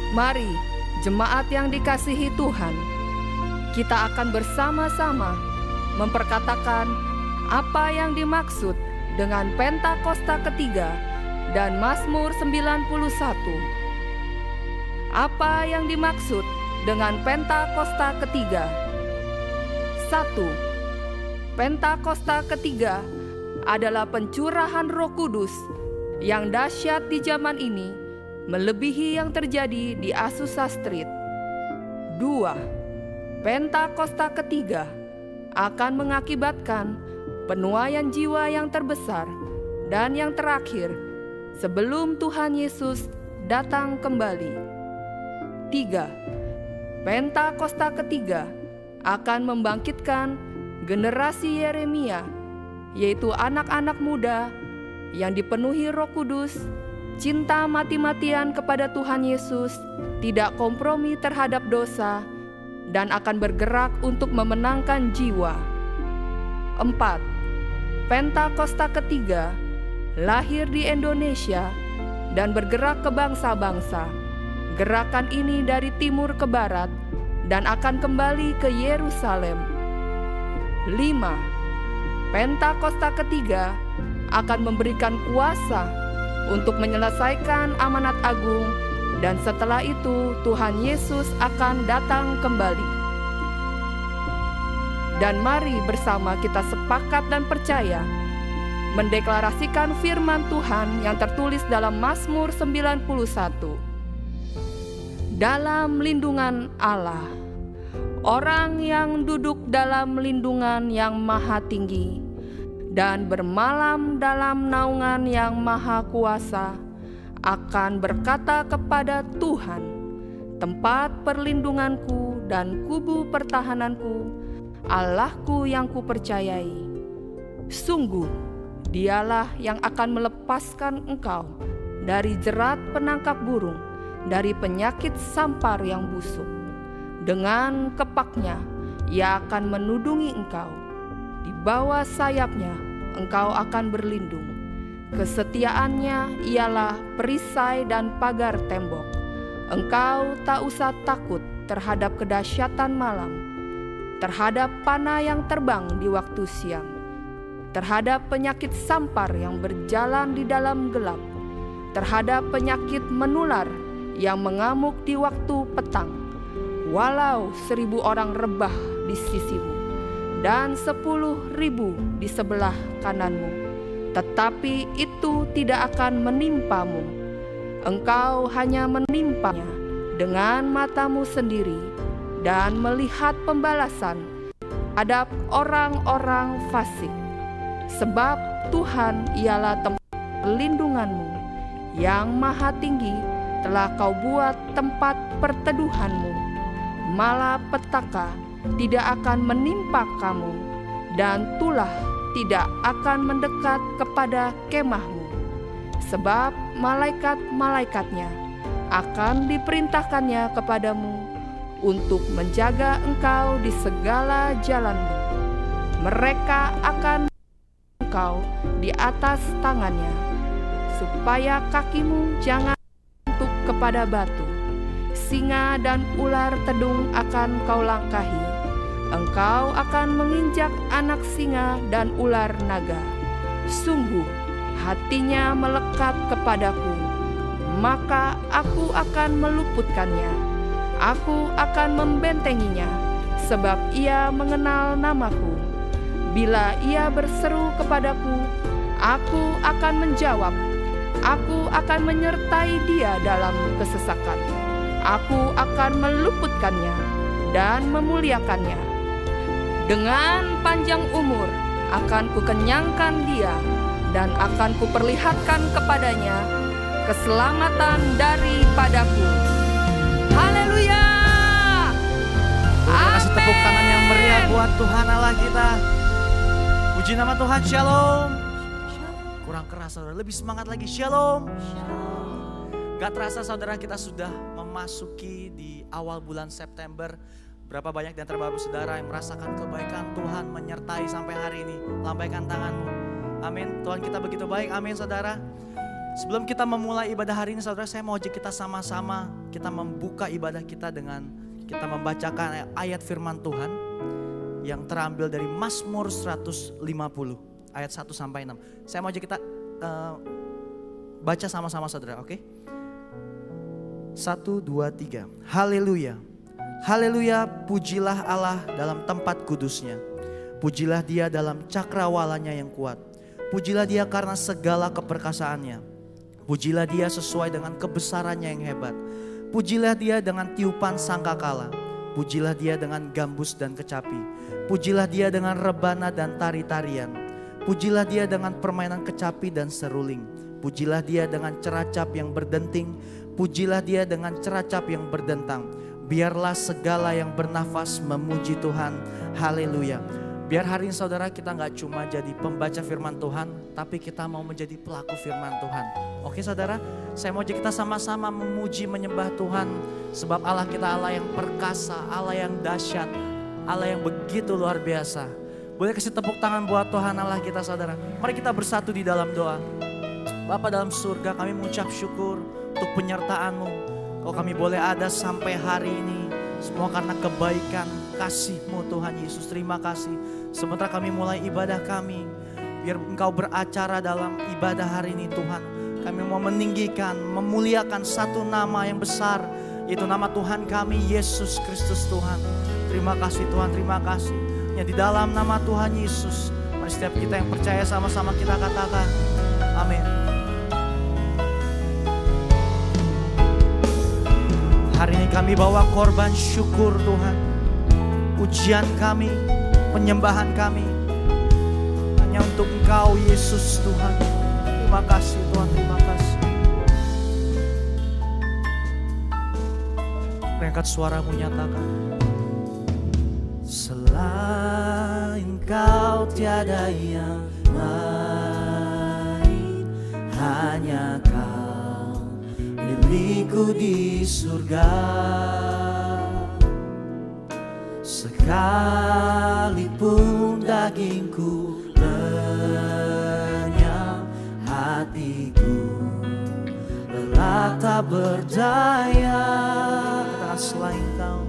Mari, jemaat yang dikasihi Tuhan, kita akan bersama-sama memperkatakan apa yang dimaksud dengan Pentakosta ketiga dan Mazmur 91. Apa yang dimaksud dengan Pentakosta ketiga? 1. Pentakosta ketiga adalah pencurahan Roh Kudus yang dahsyat di zaman ini, melebihi yang terjadi di Azusa Street. 2. Pentakosta ketiga akan mengakibatkan penuaian jiwa yang terbesar dan yang terakhir sebelum Tuhan Yesus datang kembali. 3. Pentakosta ketiga akan membangkitkan generasi Yeremia, yaitu anak-anak muda yang dipenuhi Roh Kudus, cinta mati-matian kepada Tuhan Yesus, tidak kompromi terhadap dosa, dan akan bergerak untuk memenangkan jiwa. 4. Pentakosta ketiga lahir di Indonesia dan bergerak ke bangsa-bangsa. Gerakan ini dari timur ke barat dan akan kembali ke Yerusalem. 5. Pentakosta ketiga akan memberikan kuasa untuk menyelesaikan amanat agung, dan setelah itu Tuhan Yesus akan datang kembali. Dan mari bersama kita sepakat dan percaya mendeklarasikan firman Tuhan yang tertulis dalam Mazmur 91. Dalam lindungan Allah, orang yang duduk dalam lindungan yang maha tinggi dan bermalam dalam naungan yang maha kuasa akan berkata kepada Tuhan, tempat perlindunganku dan kubu pertahananku, Allahku yang kupercayai. Sungguh, Dialah yang akan melepaskan engkau dari jerat penangkap burung, dari penyakit sampar yang busuk. Dengan kepaknya Ia akan menudungi engkau. Di bawah sayapnya engkau akan berlindung. Kesetiaannya ialah perisai dan pagar tembok. Engkau tak usah takut terhadap kedahsyatan malam, terhadap panah yang terbang di waktu siang, terhadap penyakit sampar yang berjalan di dalam gelap, terhadap penyakit menular yang mengamuk di waktu petang. Walau 1.000 orang rebah di sisimu dan 10.000 di sebelah kananmu, tetapi itu tidak akan menimpamu. Engkau hanya menimpanya dengan matamu sendiri dan melihat pembalasan terhadap orang-orang fasik. Sebab Tuhan ialah tempat perlindunganmu, yang maha tinggi telah kau buat tempat perteduhanmu. Malapetaka tidak akan menimpa kamu, dan tulah tidak akan mendekat kepada kemahmu. Sebab malaikat-malaikatnya akan diperintahkannya kepadamu untuk menjaga engkau di segala jalanmu. Mereka akan engkau di atas tangannya, supaya kakimu jangan jatuh kepada batu. Singa dan ular tedung akan kau langkahi. Engkau akan menginjak anak singa dan ular naga. Sungguh hatinya melekat kepadaku, maka aku akan meluputkannya. Aku akan membentenginya, sebab ia mengenal namaku. Bila ia berseru kepadaku, aku akan menjawab. Aku akan menyertai dia dalam kesesakan. Aku akan meluputkannya dan memuliakannya. Dengan panjang umur akan kukenyangkan dia, dan akan kuperlihatkan kepadanya keselamatan daripadaku. Haleluya! Kita kasih tepuk tangan yang meriah buat Tuhan Allah kita. Puji nama Tuhan, shalom. Kurang keras saudara, lebih semangat lagi, shalom. Gak terasa saudara, kita sudah memasuki di awal bulan September. Berapa banyak di antara bapak saudara yang merasakan kebaikan Tuhan menyertai sampai hari ini. Lambaikan tanganmu. Amin. Tuhan kita begitu baik, amin saudara. Sebelum kita memulai ibadah hari ini saudara, saya mau ajak kita sama-sama kita membuka ibadah kita dengan kita membacakan ayat firman Tuhan yang terambil dari Mazmur 150 ayat 1 sampai 6. Saya mau ajak kita baca sama-sama saudara, oke? 1, 2, 3. Haleluya. Haleluya, pujilah Allah dalam tempat kudusnya. Pujilah dia dalam cakrawalanya yang kuat. Pujilah dia karena segala keperkasaannya. Pujilah dia sesuai dengan kebesarannya yang hebat. Pujilah dia dengan tiupan sangkakala. Pujilah dia dengan gambus dan kecapi. Pujilah dia dengan rebana dan tari-tarian. Pujilah dia dengan permainan kecapi dan seruling. Pujilah dia dengan ceracap yang berdenting. Pujilah dia dengan ceracap yang berdentang. Biarlah segala yang bernafas memuji Tuhan. Haleluya. Biar hari ini saudara kita gak cuma jadi pembaca firman Tuhan, tapi kita mau menjadi pelaku firman Tuhan. Oke saudara, saya mau ajak kita sama-sama memuji menyembah Tuhan. Sebab Allah kita Allah yang perkasa, Allah yang dahsyat, Allah yang begitu luar biasa. Boleh kasih tepuk tangan buat Tuhan Allah kita saudara. Mari kita bersatu di dalam doa. Bapa dalam surga, kami mengucap syukur untuk penyertaan-Mu. Kalau kami boleh ada sampai hari ini, semua karena kebaikan kasih-Mu Tuhan Yesus. Terima kasih. Sementara kami mulai ibadah kami, biar Engkau beracara dalam ibadah hari ini Tuhan. Kami mau meninggikan, memuliakan satu nama yang besar, yaitu nama Tuhan kami Yesus Kristus Tuhan. Terima kasih Tuhan, terima kasih. Yang di dalam nama Tuhan Yesus, mari setiap kita yang percaya sama-sama kita katakan amin. Hari ini kami bawa korban syukur Tuhan. Pujian kami, penyembahan kami hanya untuk Engkau Yesus Tuhan. Terima kasih Tuhan, terima kasih. Angkat suaramu, nyatakan. Selain Kau tiada yang lain, hanya Kau milikku di surga. Sekalipun dagingku lenyap, hatiku lelah tak berdaya. Katakan selain Kau,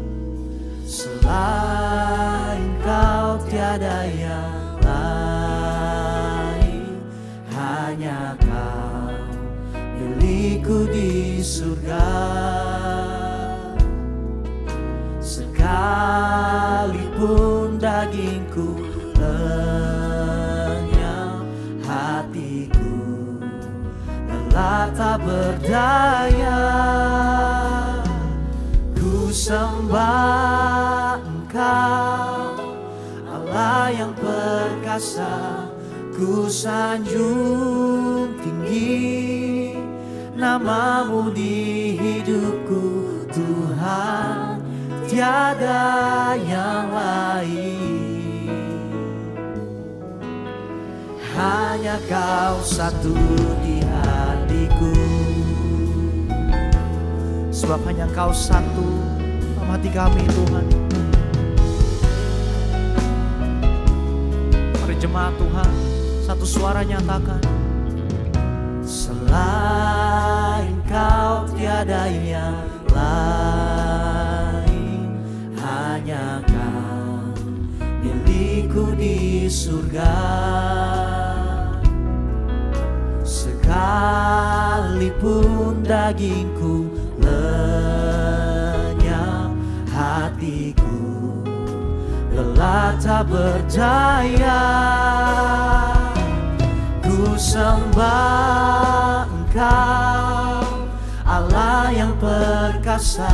selain Kau tiada yang lain, hanya Kau milikku di surga. Sekalipun dagingku lenyap, hatiku lelah tak berdaya. Ku sembah Engkau, Allah yang perkasa. Ku sanjung tinggi nama-Mu di hidupku Tuhan. Tiada yang lain, hanya Kau satu di hatiku. Sebab hanya Kau satu dalam hati kami Tuhan. Mari jemaat Tuhan, satu suara nyatakan. Selain Kau tiada yang lain, hanya Kau milikku di surga. Sekalipun dagingku lenyap, hatiku lelah tak berdaya. Ku sembah Engkau, Allah yang perkasa.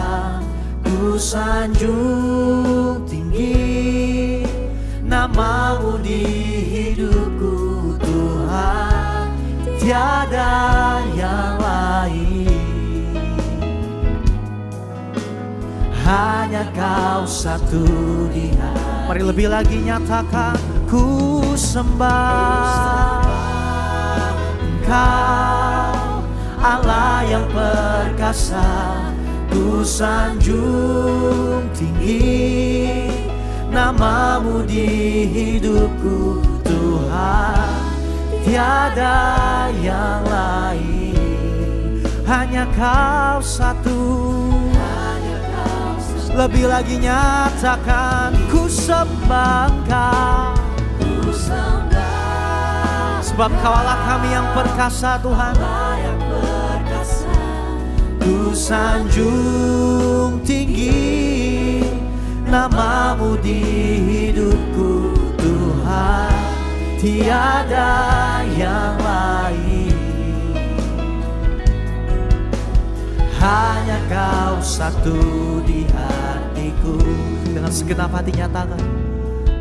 Ku sanjung tinggi nama-Mu di hidupku Tuhan. Tiada yang lain, hanya Kau satu di hati. Mari lebih lagi nyatakan. Ku sembah Engkau, Allah yang perkasa. Ku sanjung tinggi nama-Mu di hidupku Tuhan. Tiada yang lain, hanya Kau satu. Lebih lagi nyatakan, ku sembah Engkau. Sebab Kau Allah kami yang perkasa Tuhan. Ku sanjung tinggi nama-Mu di hidupku Tuhan, tiada yang lain. Hanya Kau satu di hatiku. Dengan segenap hati nyatakan,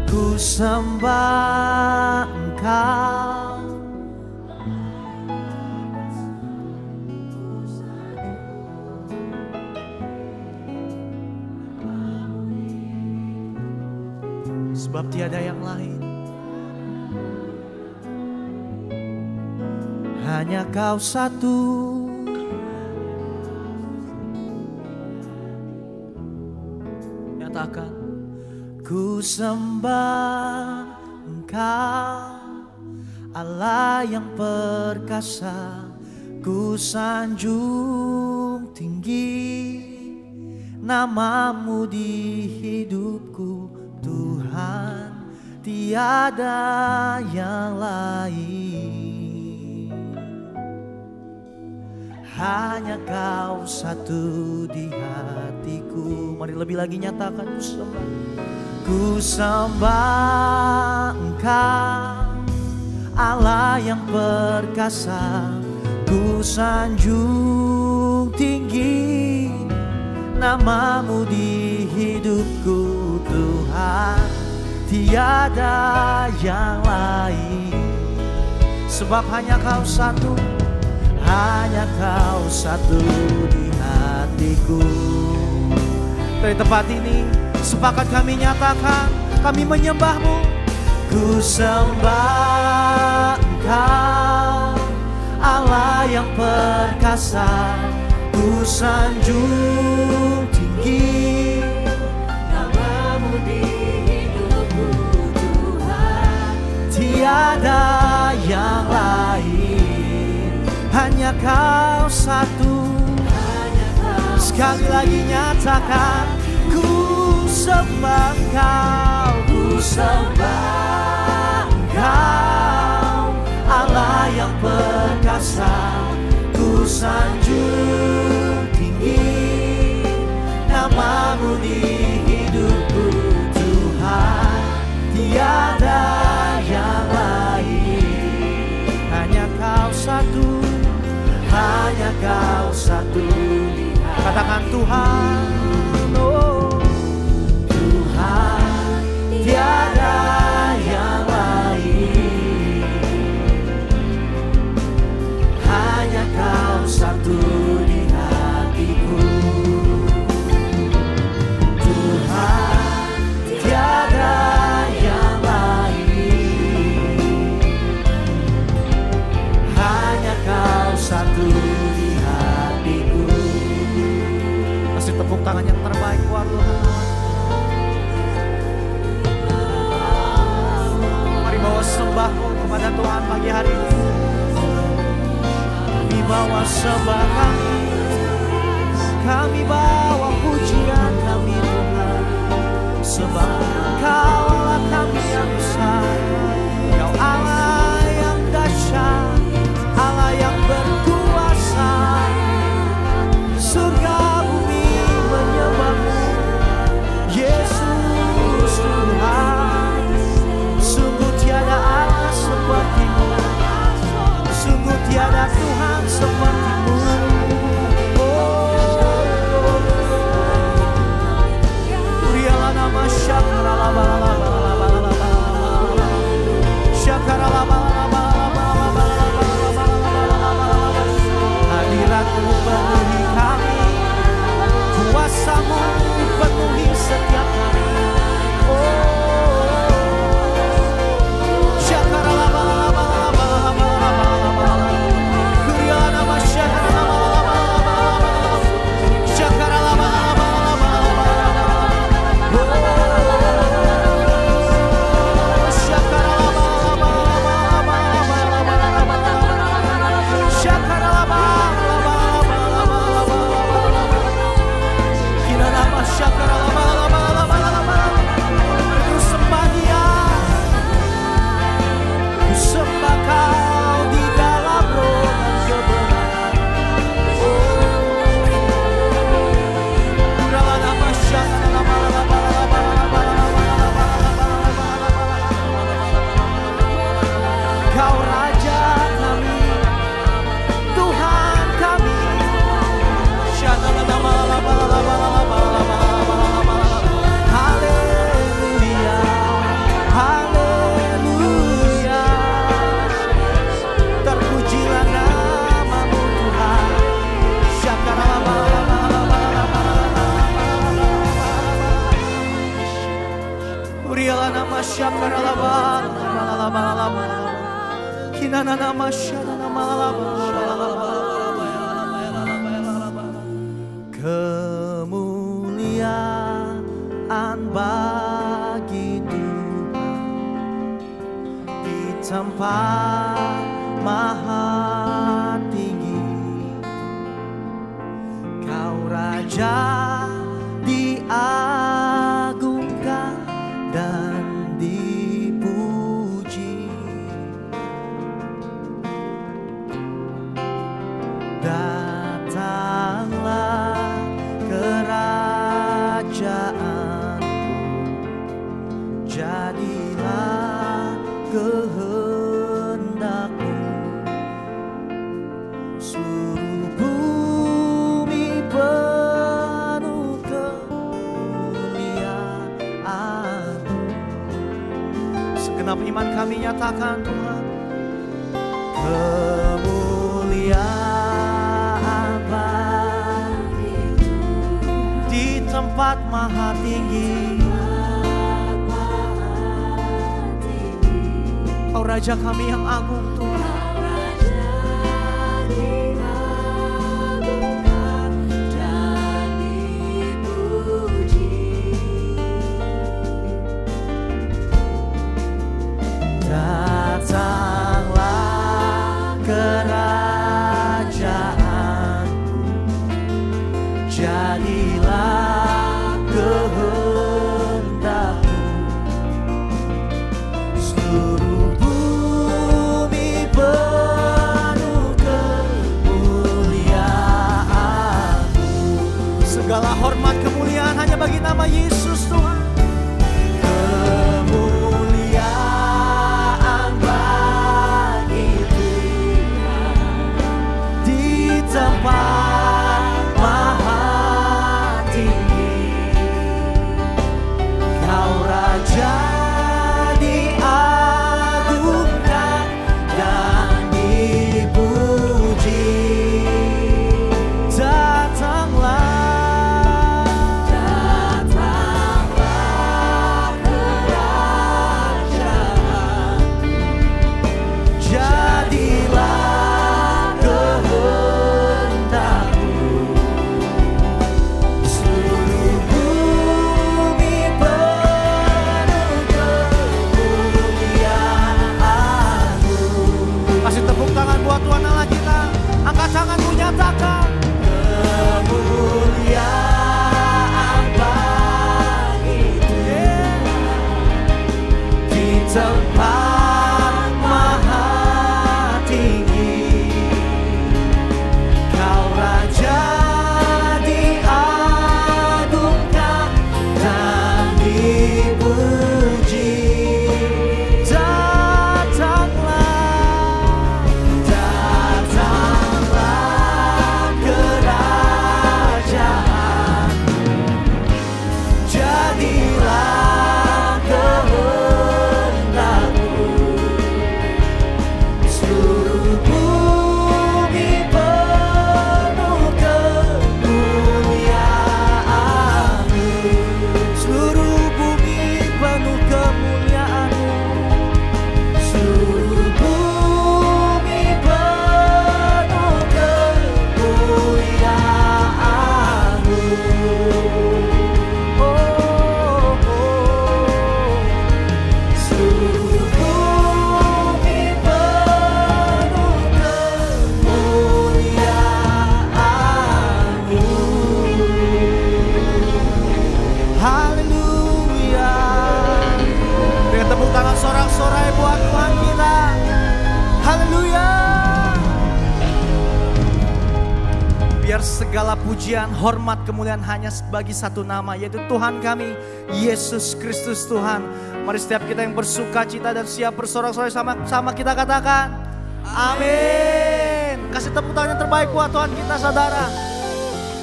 ku sembah Engkau. Sebab tiada yang lain, hanya Kau satu. Nyatakan, ku sembah Engkau, Allah yang perkasa. Ku sanjung tinggi nama-Mu di hidupku Tuhan, tiada yang lain. Hanya Kau satu di hatiku. Mari lebih lagi nyatakan, ku sembah. Ku sembah Engkau, Allah yang perkasa. Ku sanjung tinggi nama-Mu di hidupku Tuhan, tiada yang lain. Sebab hanya Kau satu, hanya Kau satu di hatiku. Dari tempat ini sepakat kami nyatakan, kami menyembah-Mu. Ku sembah Engkau, Allah yang perkasa. Ku sanjung tinggi nama-Mu di hidupku Tuhan, tiada yang lain. Hanya Kau satu. Sekali lagi nyatakan, ku sembah Engkau. Ku sembah Engkau, Allah yang perkasa. Ku sanjung tinggi nama-Mu di hidupku Tuhan, tiada yang lain. Hanya Kau satu, hanya Kau satu. Katakan Tuhan, oh Tuhan, tiada yang lain. Hanya Kau satu di hatiku. Tuhan, tiada yang lain. Hanya Kau satu di hatiku. Kasih tepuk tangan yang terbaik buat Tuhan. Mari bawa sembah-Mu kepada Tuhan pagi hari ini. Kami bawa sembah kami bawa pujian kami Tuhan. Sebab Kau Allah kami yang besar, Kau Allah yang dahsyat, Allah yang berkuasa. Surga bumi menyembah-Mu, Yesus Tuhan. Sungguh tiada Allah seperti-Mu, sungguh tiada Tuhan seperti-Mu. Oh, oh, Kemuliaan bagi Tuhan di tempat maha tinggi. Kau Raja diagungkan dan dipuji. Datanglah kerajaanmu, jadilah kehendakmu. Seluruh bumi penuh kemuliaan-Mu. Segenap iman kami nyatakan Tuhan, kemuliaan bagi di tempat maha tinggi. Kau Raja kami yang agung Tuhan. Datanglah kerajaan-Mu, jadilah kehendak-Mu. Seluruh bumi penuh kemuliaan-Mu. Segala hormat kemuliaan hanya bagi nama Yesus Tuhan. Tempat maha tinggi, Kau Raja diagungkan dan dipuji. Datanglah kerajaan, jadilah Tuhan Allah kita. Angkat tanganmu, nyatakan kemuliaan bagi Tuhan di tempat maha tinggi. Kau Raja diagungkan dan dipuji. Sorak-sorai buat Tuhan kita. Haleluya. Biar segala pujian, hormat, kemuliaan hanya bagi satu nama, yaitu Tuhan kami, Yesus Kristus Tuhan. Mari setiap kita yang bersuka cita dan siap bersorak-sorai sama-sama kita katakan amin. Kasih tepuk tangan yang terbaik buat Tuhan kita, saudara.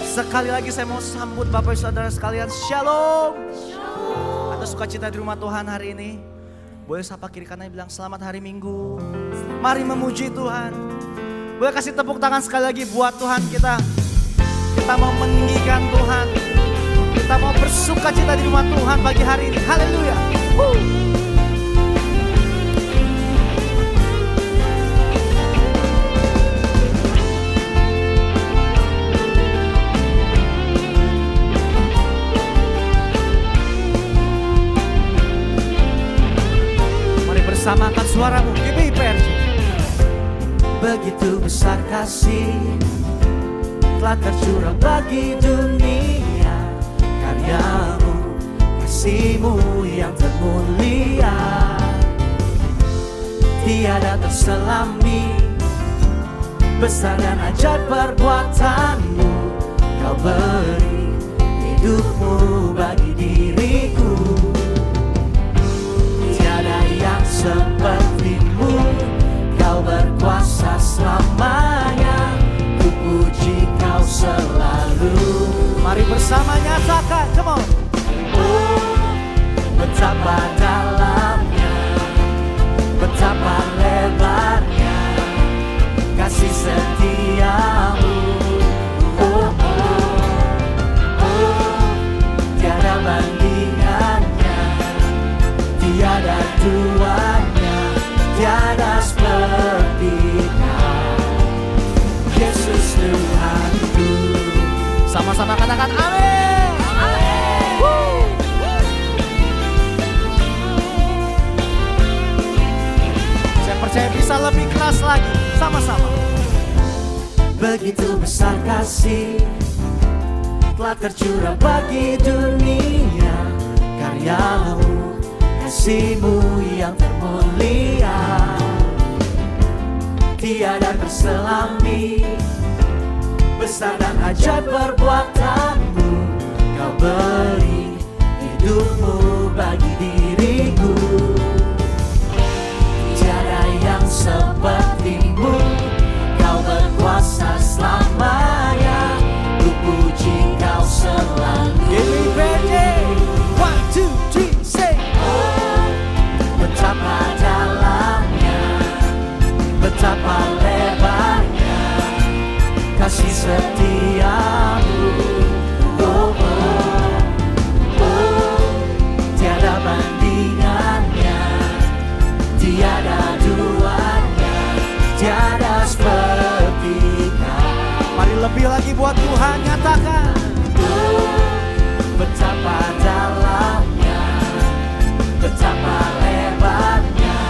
Sekali lagi saya mau sambut Bapak Ibu Saudara sekalian, Shalom. Ada sukacita di rumah Tuhan hari ini? Boleh sapa kiri kanan bilang selamat hari Minggu. Mari memuji Tuhan. Boleh kasih tepuk tangan sekali lagi buat Tuhan kita. Kita mau meninggikan Tuhan. Kita mau bersuka cita di rumah Tuhan pagi hari ini. Haleluya. Samakan suaramu, GBI-PRJ. Begitu besar kasih telah tercurah bagi dunia, karyamu, kasihmu yang termulia, tiada terselami, besar dan ajaib perbuatanmu. Kau beri hidupmu bagi diriku, tiada yang sepertimu. Kau berkuasa selamanya, ku puji kau selalu. Mari bersama nyatakan, come on. Oh, betapa dalamnya, betapa lebarnya kasih setiamu. Oh, oh, oh, tiada bandingannya, tiada duanya, tiada seperti kau, Yesus Tuhanku. Sama-sama katakan amin. Amin. Saya percaya bisa lebih keras lagi, sama-sama. Begitu besar kasih telah tercurah bagi dunia, karyamu, kasihmu yang termulia, tiada terselami, besar dan ajaib perbuatanmu. Kau beri hidupmu bagi diriku, tiada yang sepertimu. Kau berkuasa selamanya, ku puji kau selalu. GBI-PRJ, 1, 2, 3, say. Oh, betapa dalamnya, betapa lebarnya kasih setiamu. Oh, oh, oh, tiada bandingannya, tiada duanya, tiada seperti kau. Mari lebih lagi buat Tuhan, nyatakan. Oh, betapa dalamnya, betapa lebarnya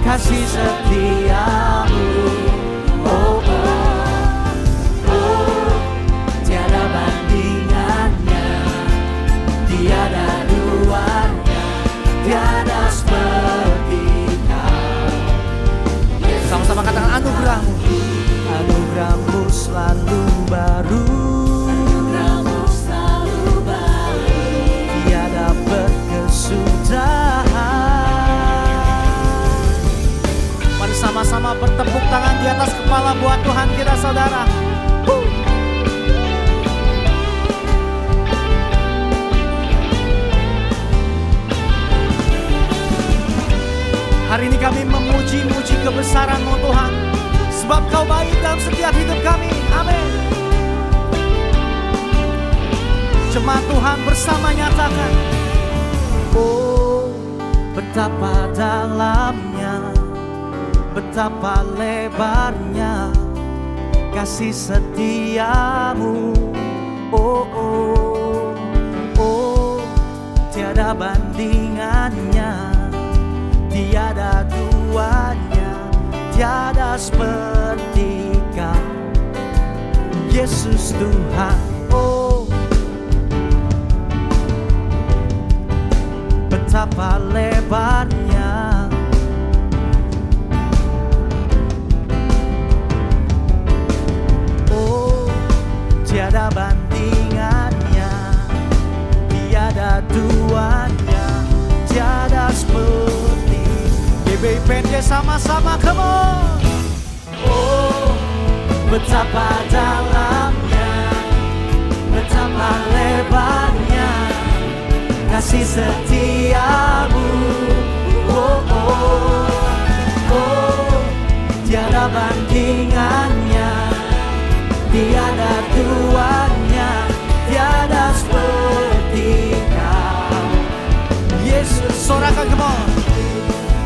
kasih setiamu. Oh, oh, oh, tiada bandingannya, tiada duanya, tiada seperti kau. Sama-sama katakan anugerahmu. Anugerahmu selalu baru, anugerahmu selalu baru, tiada berkesudahan. Mari sama-sama bertepuk tangan di atas kepala buat Tuhan kita, saudara. Hari ini kami memuji-muji kebesaran-Mu Tuhan, sebab Kau baik dalam setiap hidup kami. Amin. Jemaat Tuhan bersama nyatakan. Oh, betapa dalamnya, betapa lebarnya kasih setiamu. Oh, oh, oh, tiada bandingannya, tiada duanya, tiada seperti kau, Yesus Tuhan. Oh, betapa lebarnya, oh, tiada bandingannya, tiada duanya, tiada seperti. GBI-PRJ sama-sama, come on. Oh, betapa dalamnya, betapa lebarnya kasih setiamu. Oh, oh, oh, tiada bandingannya, tiada duanya, tiada seperti kau, Yesus. Sorakan, come on.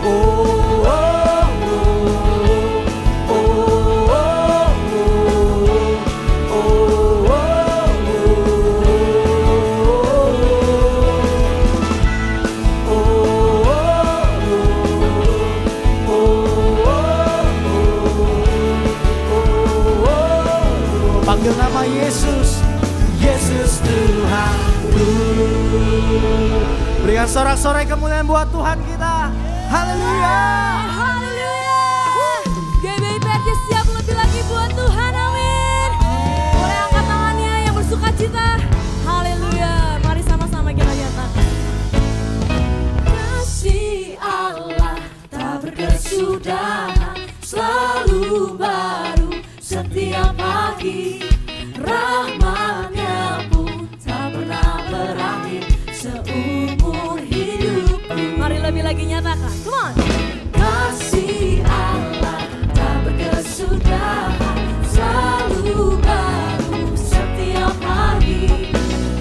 Oh, oh, oh, oh, oh, oh, oh, oh, kudus Tuhanku. Berikan sorak-sorai kemuliaan buat Tuhan kita. Haleluya. Haleluya. GBI PRJ siap lebih lagi buat Tuhan, amin. Boleh angkat tangannya yang bersuka cita. Haleluya. Mari sama-sama kita nyatakan. Kasih Allah tak berkesudahan, selalu baru setiap pagi. Rahmat-Nya pun tak pernah berakhir seumur hidupku. Mari lebih lagi nyatakan, come on. Kasih Allah tak berkesudahan, selalu baru setiap pagi.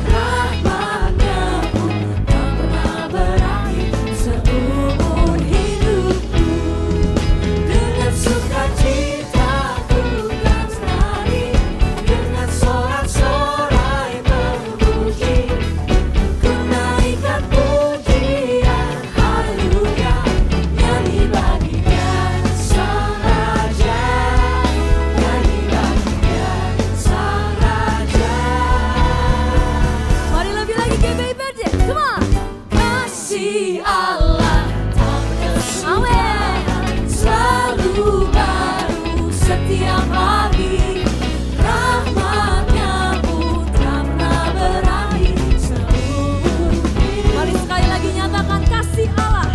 Rahmat-Nya pun tak pernah berakhir seumur hidupku. Dengan sukacita ku kan menari, dengan sorak-sorai memuji, ku naikkan pujian, haleluya, nyanyi bagi Dia Sang Raja, nyanyi bagi Dia Sang Raja. Mari lebih lagi GBI PRJ, come on. Kasih Allah tak berkesudahan, selalu baru setiap pagi. Rahmat-Nya pun tak pernah berakhir seumur hidup. Mari sekali lagi nyatakan kasih Allah.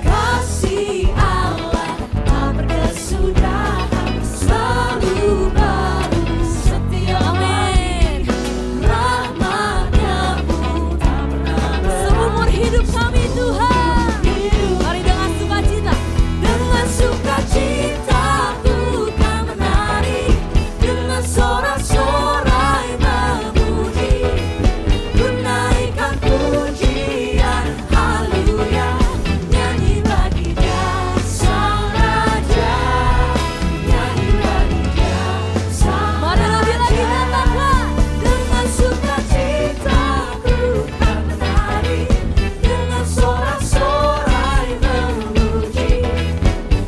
Kasih Allah tak berkesudahan, selalu baru setiap pagi. Rahmat-Nya pun tak pernah berakhir seumur hidup kami Tuhan. Mari dengan sukacita, dengan sukacita ku kan menari, dengan sorak-sorai memuji, ku naikkan pujian, haleluya, nyanyi bagi Dia Sang Raja, nyanyi bagi Dia Sang Raja. Mari lebih lagi nyatakan, dengan sukacita ku kan menari, dengan sorak-sorai memuji,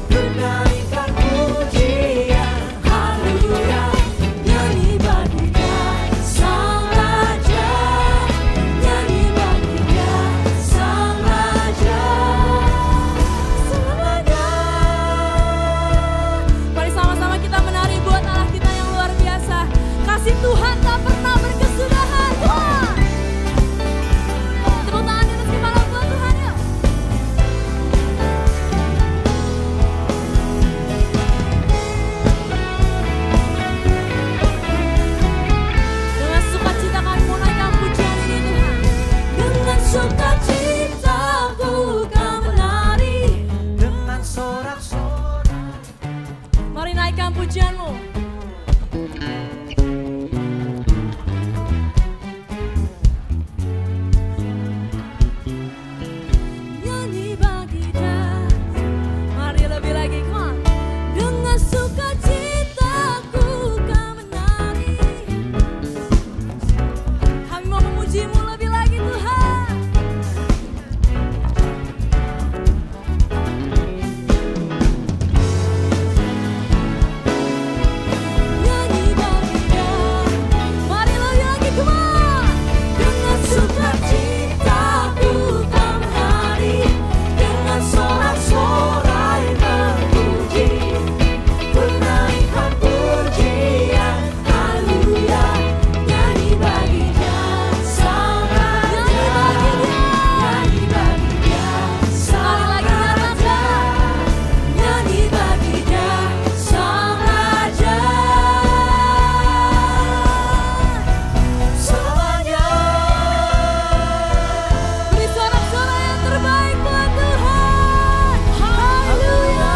ku naikkan pujian, haleluya, nyanyi bagi Dia Sang Raja, nyanyi bagi Dia Sang Raja selamanya. Mari sama-sama kita menari buat Allah kita yang luar biasa. Kasih Tuhan tak pernah berkesudahan. Tuhan, tepuk tangan di atas kepala buat Tuhan yuk. Dengan sukacita kami menaikkan pujian ini Tuhan. Dengan sukacita ku kan menari, Dengan sorak-sorai. mari naikkan pujianmu. Nyanyi bagi Dia. Mari lebih lagi, come on. Dengan sukacita ku kan menari. Kami mau memuji-Mu lebih lagi Tuhan. Nyanyi bagi Dia. Mari lebih lagi, come on. Dengan sukacita ku kan menari, dengan sorak-sorai memuji, ku naikkan pujian, haleluya, nyanyi bagi Dia Sang Raja, nyanyi bagi Dia Sang Raja, nyanyi bagi Dia Sang Raja selamanya. Beri sorak-sorai yang terbaik buat Tuhan. Haleluya.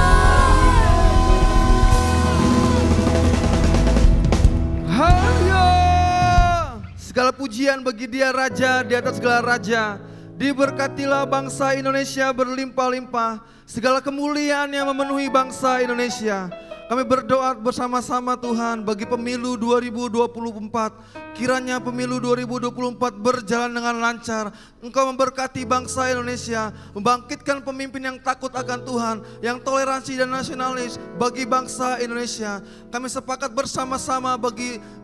Haleluya. Segala pujian bagi Dia Raja di atas segala raja. Diberkatilah bangsa Indonesia berlimpah-limpah. Segala kemuliaan yang memenuhi bangsa Indonesia. Kami berdoa bersama-sama Tuhan bagi pemilu 2024. Kiranya pemilu 2024 berjalan dengan lancar. Engkau memberkati bangsa Indonesia, membangkitkan pemimpin yang takut akan Tuhan, yang toleransi dan nasionalis bagi bangsa Indonesia. Kami sepakat bersama-sama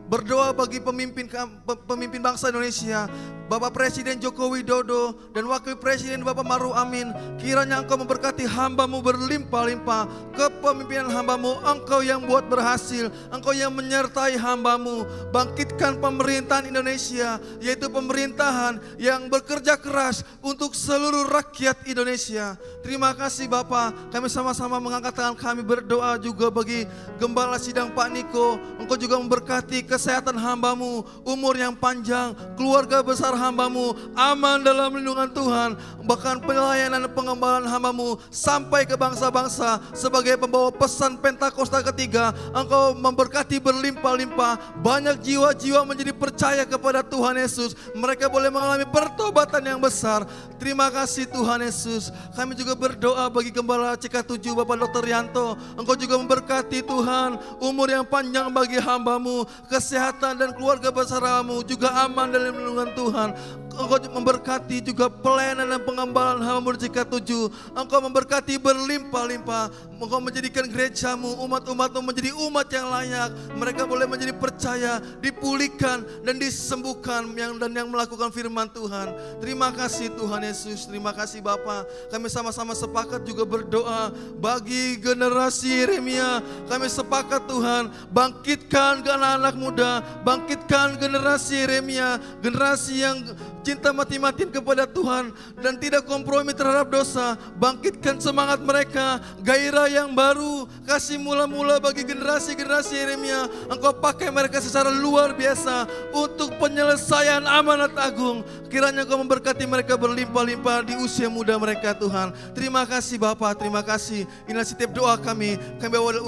berdoa bagi pemimpin bangsa Indonesia, Bapak Presiden Joko Widodo dan Wakil Presiden Bapak Maruf Amin. Kiranya Engkau memberkati hamba-Mu berlimpah-limpah. Kepemimpinan hamba-Mu Engkau yang buat berhasil, Engkau yang menyertai hamba-Mu. Bangkitkan pemerintahan Indonesia, yaitu pemerintahan yang bekerja keras untuk seluruh rakyat Indonesia. Terima kasih Bapak, kami sama-sama mengangkat tangan kami berdoa juga bagi Gembala Sidang Pak Niko. Engkau juga memberkati kesehatan hamba-Mu, umur yang panjang, keluarga besar hamba-Mu, aman dalam lindungan Tuhan. Bahkan pelayanan dan pengembalaan hamba-Mu sampai ke bangsa-bangsa sebagai pembawa pesan Pentakosta ketiga. Engkau memberkati berlimpah-limpah, banyak jiwa-jiwa menjadi percaya kepada Tuhan Yesus. Mereka boleh mengalami pertobatan yang besar. Terima kasih Tuhan Yesus. Kami juga berdoa bagi Gembala CK7 Bapak Dr. Yanto. Engkau juga memberkati Tuhan, umur yang panjang bagi hamba-Mu, kesehatan dan keluarga besar hamba-Mu juga aman dalam lindungan Tuhan. Engkau memberkati juga pelayanan dan pengembalaan hamba-Mu CK7. Engkau memberkati berlimpah-limpah. Engkau menjadikan gereja-Mu, umat-umat-Mu menjadi umat yang layak. Mereka boleh menjadi percaya, dipulihkan dan disembuhkan dan yang melakukan firman Tuhan. Terima kasih Tuhan Yesus. Terima kasih Bapa. Kami sama-sama sepakat juga berdoa bagi generasi Yeremia. Kami sepakat Tuhan, bangkitkan ke anak-anak muda, bangkitkan generasi Yeremia, generasi yang cinta mati-matian kepada Tuhan dan tidak kompromi terhadap dosa. Bangkitkan semangat mereka, gairah yang baru, kasih mula-mula bagi generasi-generasi Yeremia. Engkau pakai mereka secara luar biasa untuk penyelesaian amanat agung. Kiranya Engkau memberkati mereka berlimpah-limpah di usia muda mereka Tuhan. Terima kasih Bapa, terima kasih. Inilah setiap doa kami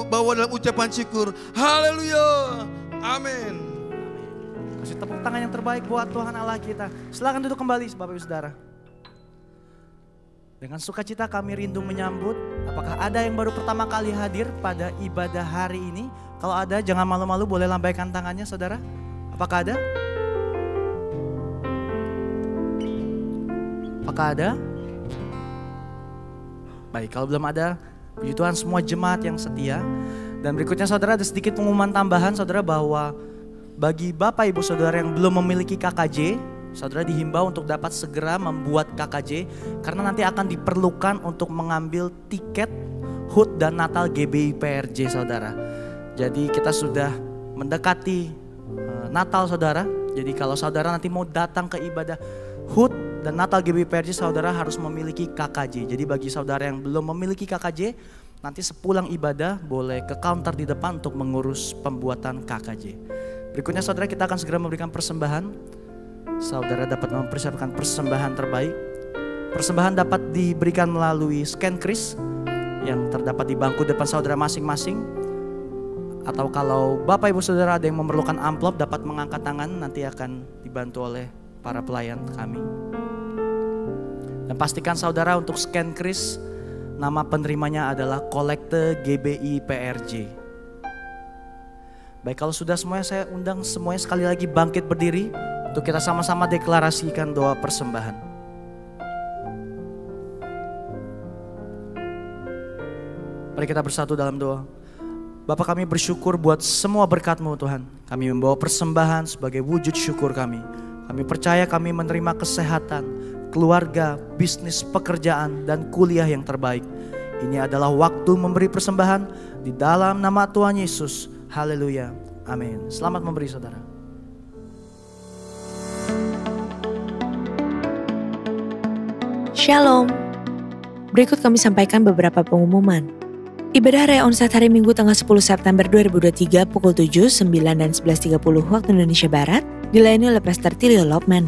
bawa dalam ucapan syukur. Haleluya, amin. Kasih tepuk tangan yang terbaik buat Tuhan Allah kita. Silakan duduk kembali Bapak Ibu Saudara. Dengan sukacita kami rindu menyambut. Apakah ada yang baru pertama kali hadir pada ibadah hari ini? Kalau ada jangan malu-malu, boleh lambaikan tangannya saudara. Apakah ada? Apakah ada? Baik, kalau belum ada, puji Tuhan semua jemaat yang setia. Dan berikutnya saudara ada sedikit pengumuman tambahan saudara bahwa bagi Bapak Ibu Saudara yang belum memiliki KKJ, saudara dihimbau untuk dapat segera membuat KKJ karena nanti akan diperlukan untuk mengambil tiket HUT dan Natal GBI PRJ saudara. Jadi kita sudah mendekati Natal saudara. Jadi kalau saudara nanti mau datang ke ibadah HUT dan Natal GBI PRJ, saudara harus memiliki KKJ. Jadi bagi saudara yang belum memiliki KKJ, nanti sepulang ibadah boleh ke counter di depan untuk mengurus pembuatan KKJ. Berikutnya saudara kita akan segera memberikan persembahan. Saudara dapat mempersiapkan persembahan terbaik. Persembahan dapat diberikan melalui scan kris yang terdapat di bangku depan saudara masing-masing. Atau kalau Bapak Ibu Saudara ada yang memerlukan amplop dapat mengangkat tangan, nanti akan dibantu oleh para pelayan kami. Dan pastikan saudara untuk scan kris, nama penerimanya adalah Kolekte GBI PRJ. Baik, kalau sudah semuanya, saya undang semuanya sekali lagi bangkit berdiri untuk kita sama-sama deklarasikan doa persembahan. Mari kita bersatu dalam doa. Bapa, kami bersyukur buat semua berkat-Mu Tuhan. Kami membawa persembahan sebagai wujud syukur kami. Kami percaya kami menerima kesehatan, keluarga, bisnis, pekerjaan, dan kuliah yang terbaik. Ini adalah waktu memberi persembahan di dalam nama Tuhan Yesus. Haleluya, amin. Selamat memberi saudara. Shalom. Berikut kami sampaikan beberapa pengumuman. Ibadah Raya Onsite hari Minggu tanggal 10 September 2023 pukul 7, 9, dan 11.30 waktu Indonesia Barat dilayani oleh Pastor Tilio Lopman.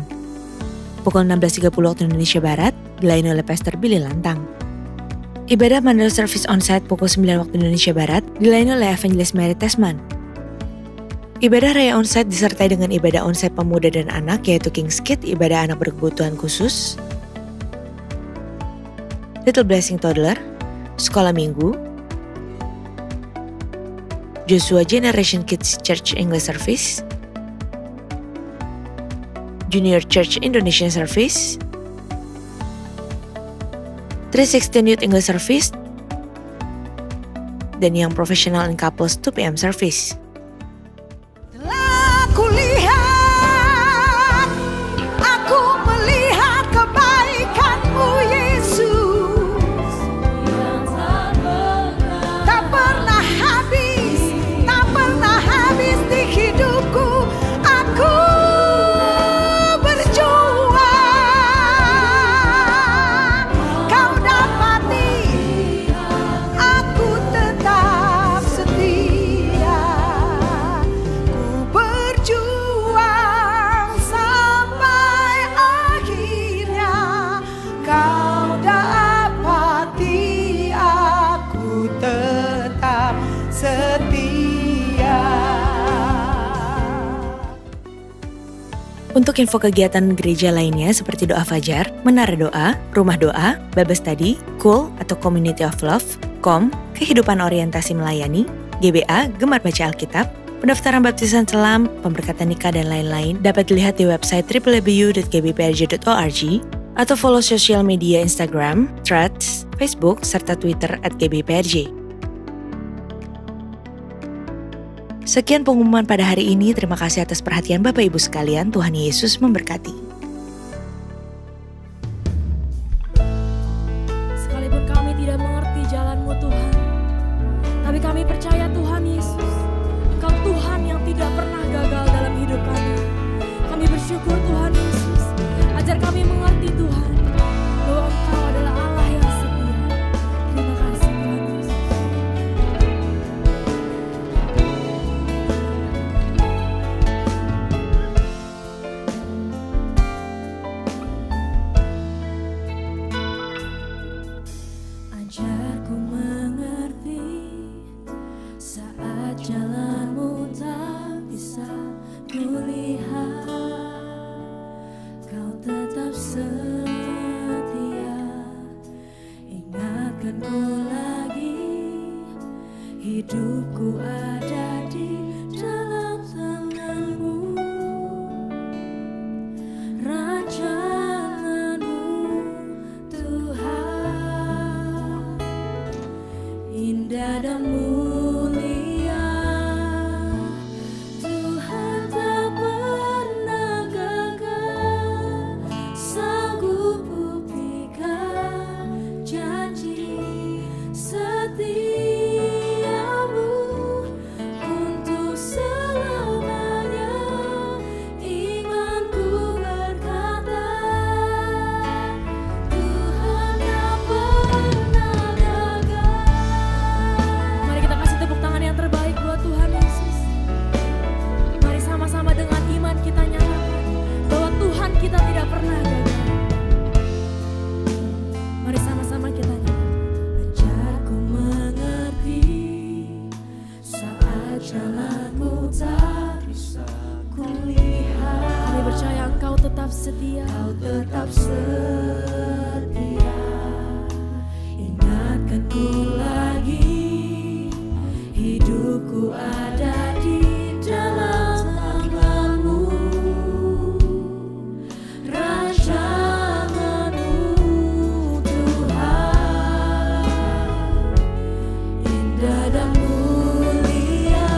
Pukul 16.30 waktu Indonesia Barat dilayani oleh Pastor Billy Lantang. Ibadah Mandala Service Onsite pukul 9 waktu Indonesia Barat dilayani oleh Evangelis Mary Tesman. Ibadah Raya Onsite disertai dengan ibadah onsite pemuda dan anak yaitu King's Kids, ibadah anak berkebutuhan khusus, Little Blessing Toddler, Sekolah Minggu, Joshua Generation Kids Church English Service, Junior Church Indonesian Service, 316 Youth English Service, dan yang Professional and Couples 2 PM Service. Telah kulihat, aku melihat kebaikan-Mu Yesus, tak pernah habis di hidupku. Aku berjuang, Kau dapati, aku tetap setia. Ku berjuang sampai akhirnya, Kau dapati, aku tetap setia. Untuk info kegiatan gereja lainnya seperti doa fajar, menara doa, rumah doa, Bible study, Cool atau Community of Love, KOM, kehidupan orientasi melayani, GBA, gemar baca Alkitab, pendaftaran baptisan selam, pemberkatan nikah dan lain-lain dapat dilihat di website www.gbprj.org atau follow sosial media Instagram, Threads, Facebook, serta Twitter @gbprj. Sekian pengumuman pada hari ini. Terima kasih atas perhatian Bapak Ibu sekalian. Tuhan Yesus memberkati. Sekalipun kami tidak mengerti jalan-Mu Tuhan, tapi kami percaya Tuhan Yesus, Engkau Tuhan yang tidak pernah gagal dalam hidup kami. Kami bersyukur Tuhan Yesus, ajar kami mengerti Tuhan, bahwa Engkau adalah Allah yang setia. Terima kasih Tuhan Yesus. Ajarku mengerti saat jalan-Mu tak bisa kulihat, Kau tetap setia. Ingatkan ku lagi, hidupku ada di dalam tangan-Mu. Rancangan-Mu Tuhan, indah dan mulia. Tuhan tak pernah gagal, sanggup buktikan janji setia-Mu untuk selamanya. Imanku berkata, Tuhan tak pernah gagal. Mari kita kasih tepuk tangan yang terbaik buat Tuhan Yesus. Mari sama-sama dengan iman kita nyatakan bahwa Tuhan kita tidak pernah gagal. Mari sama-sama kita nyatakan. Ajarku mengerti saat jalan-Mu tak bisa kulihat. Kami percaya Engkau tetap setia. Kau tetap setia. Ingatkan ku lagi, hidupku ada di dalam tangan-Mu. Rancangan-Mu Tuhan, indah dan mulia.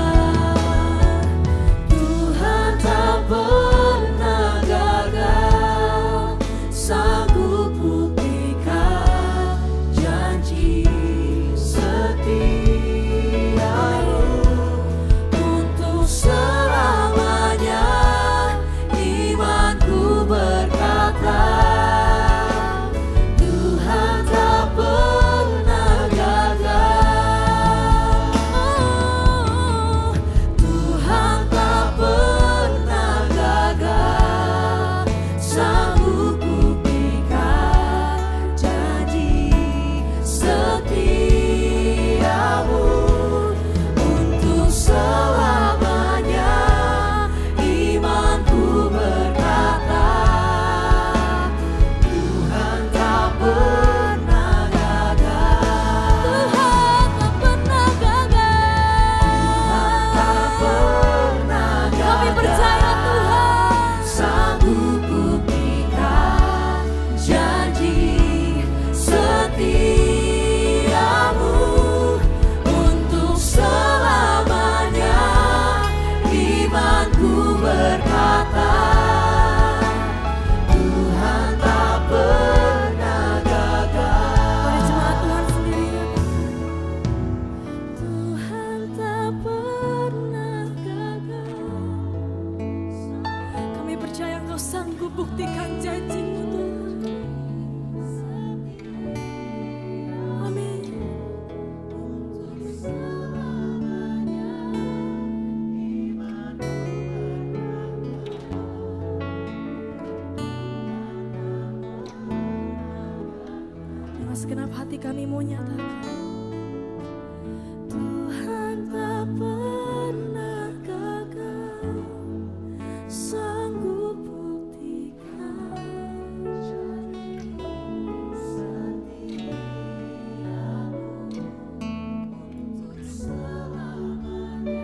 Tuhan tak pernah gagal, sanggup buktikan janji setia-Mu sanggup buktikan janji-Mu Tuhan. Amin. Dengan segenap hati kami mau nyatakan, Tuhan tak pernah gagal, sanggup buktikan untuk selamanya.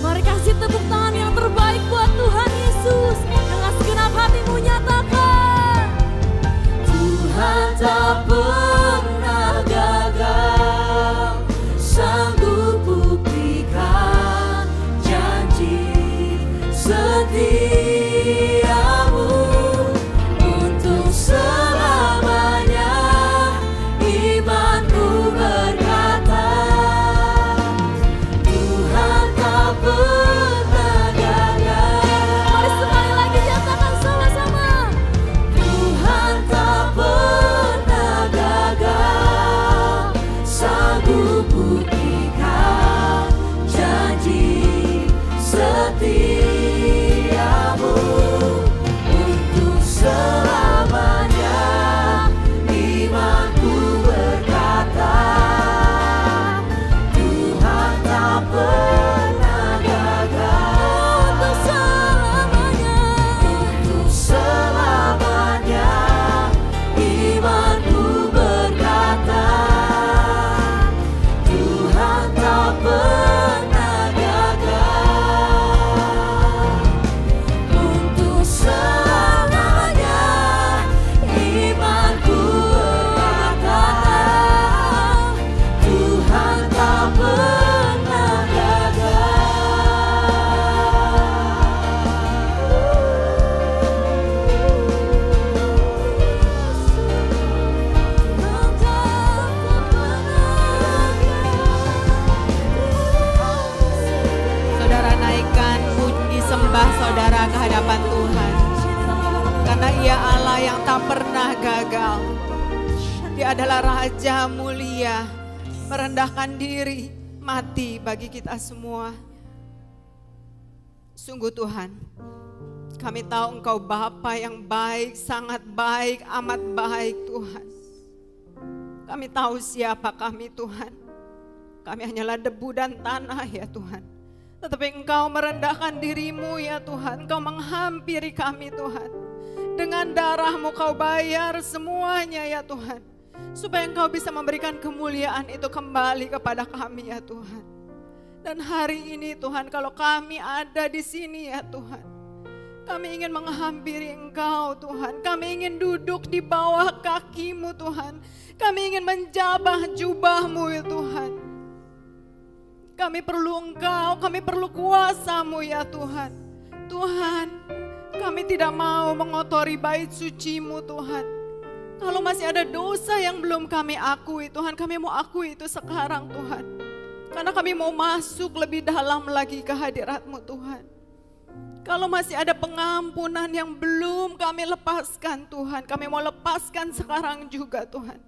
Mari kasih tepuk tangan yang terbaik buat Tuhan Yesus. Dengan segenap hatimu nyatakan, Tuhan tak pernah gagal, sanggup buktikan janji setiamu untuk selamanya. Imanku berkata, Tuhan tak pernah gagal. Mari sekali lagi nyatakan sama-sama, Tuhan tak pernah gagal, sanggup buktikan janji setiamu untuk selamanya. Imanku berkata, Tuhan tak pernah gagal untuk selamanya. Untuk selamanya. Imanku berkata, Tuhan tak pernah gagal untuk selamanya. Imanku berkata, Tuhan tak pernah Saudara naikkan puji sembah saudara ke hadapan Tuhan. Karena Ia Allah yang tak pernah gagal. Dia adalah Raja mulia, merendahkan diri, mati bagi kita semua. Sungguh Tuhan, kami tahu Engkau Bapa yang baik, sangat baik, amat baik Tuhan. Kami tahu siapa kami Tuhan. Kami hanyalah debu dan tanah ya Tuhan. Tetapi Engkau merendahkan diri-Mu ya Tuhan. Engkau menghampiri kami Tuhan. Dengan darah-Mu Kau bayar semuanya ya Tuhan. Supaya Engkau bisa memberikan kemuliaan itu kembali kepada kami ya Tuhan. Dan hari ini Tuhan, kalau kami ada di sini ya Tuhan, kami ingin menghampiri Engkau Tuhan. Kami ingin duduk di bawah kaki-Mu Tuhan. Kami ingin menjabah jubah-Mu ya Tuhan. Kami perlu Engkau, kami perlu kuasa-Mu ya Tuhan. Tuhan, kami tidak mau mengotori bait suci-Mu Tuhan. Kalau masih ada dosa yang belum kami akui Tuhan, kami mau akui itu sekarang Tuhan. Karena kami mau masuk lebih dalam lagi ke hadirat-Mu Tuhan. Kalau masih ada pengampunan yang belum kami lepaskan Tuhan, kami mau lepaskan sekarang juga Tuhan.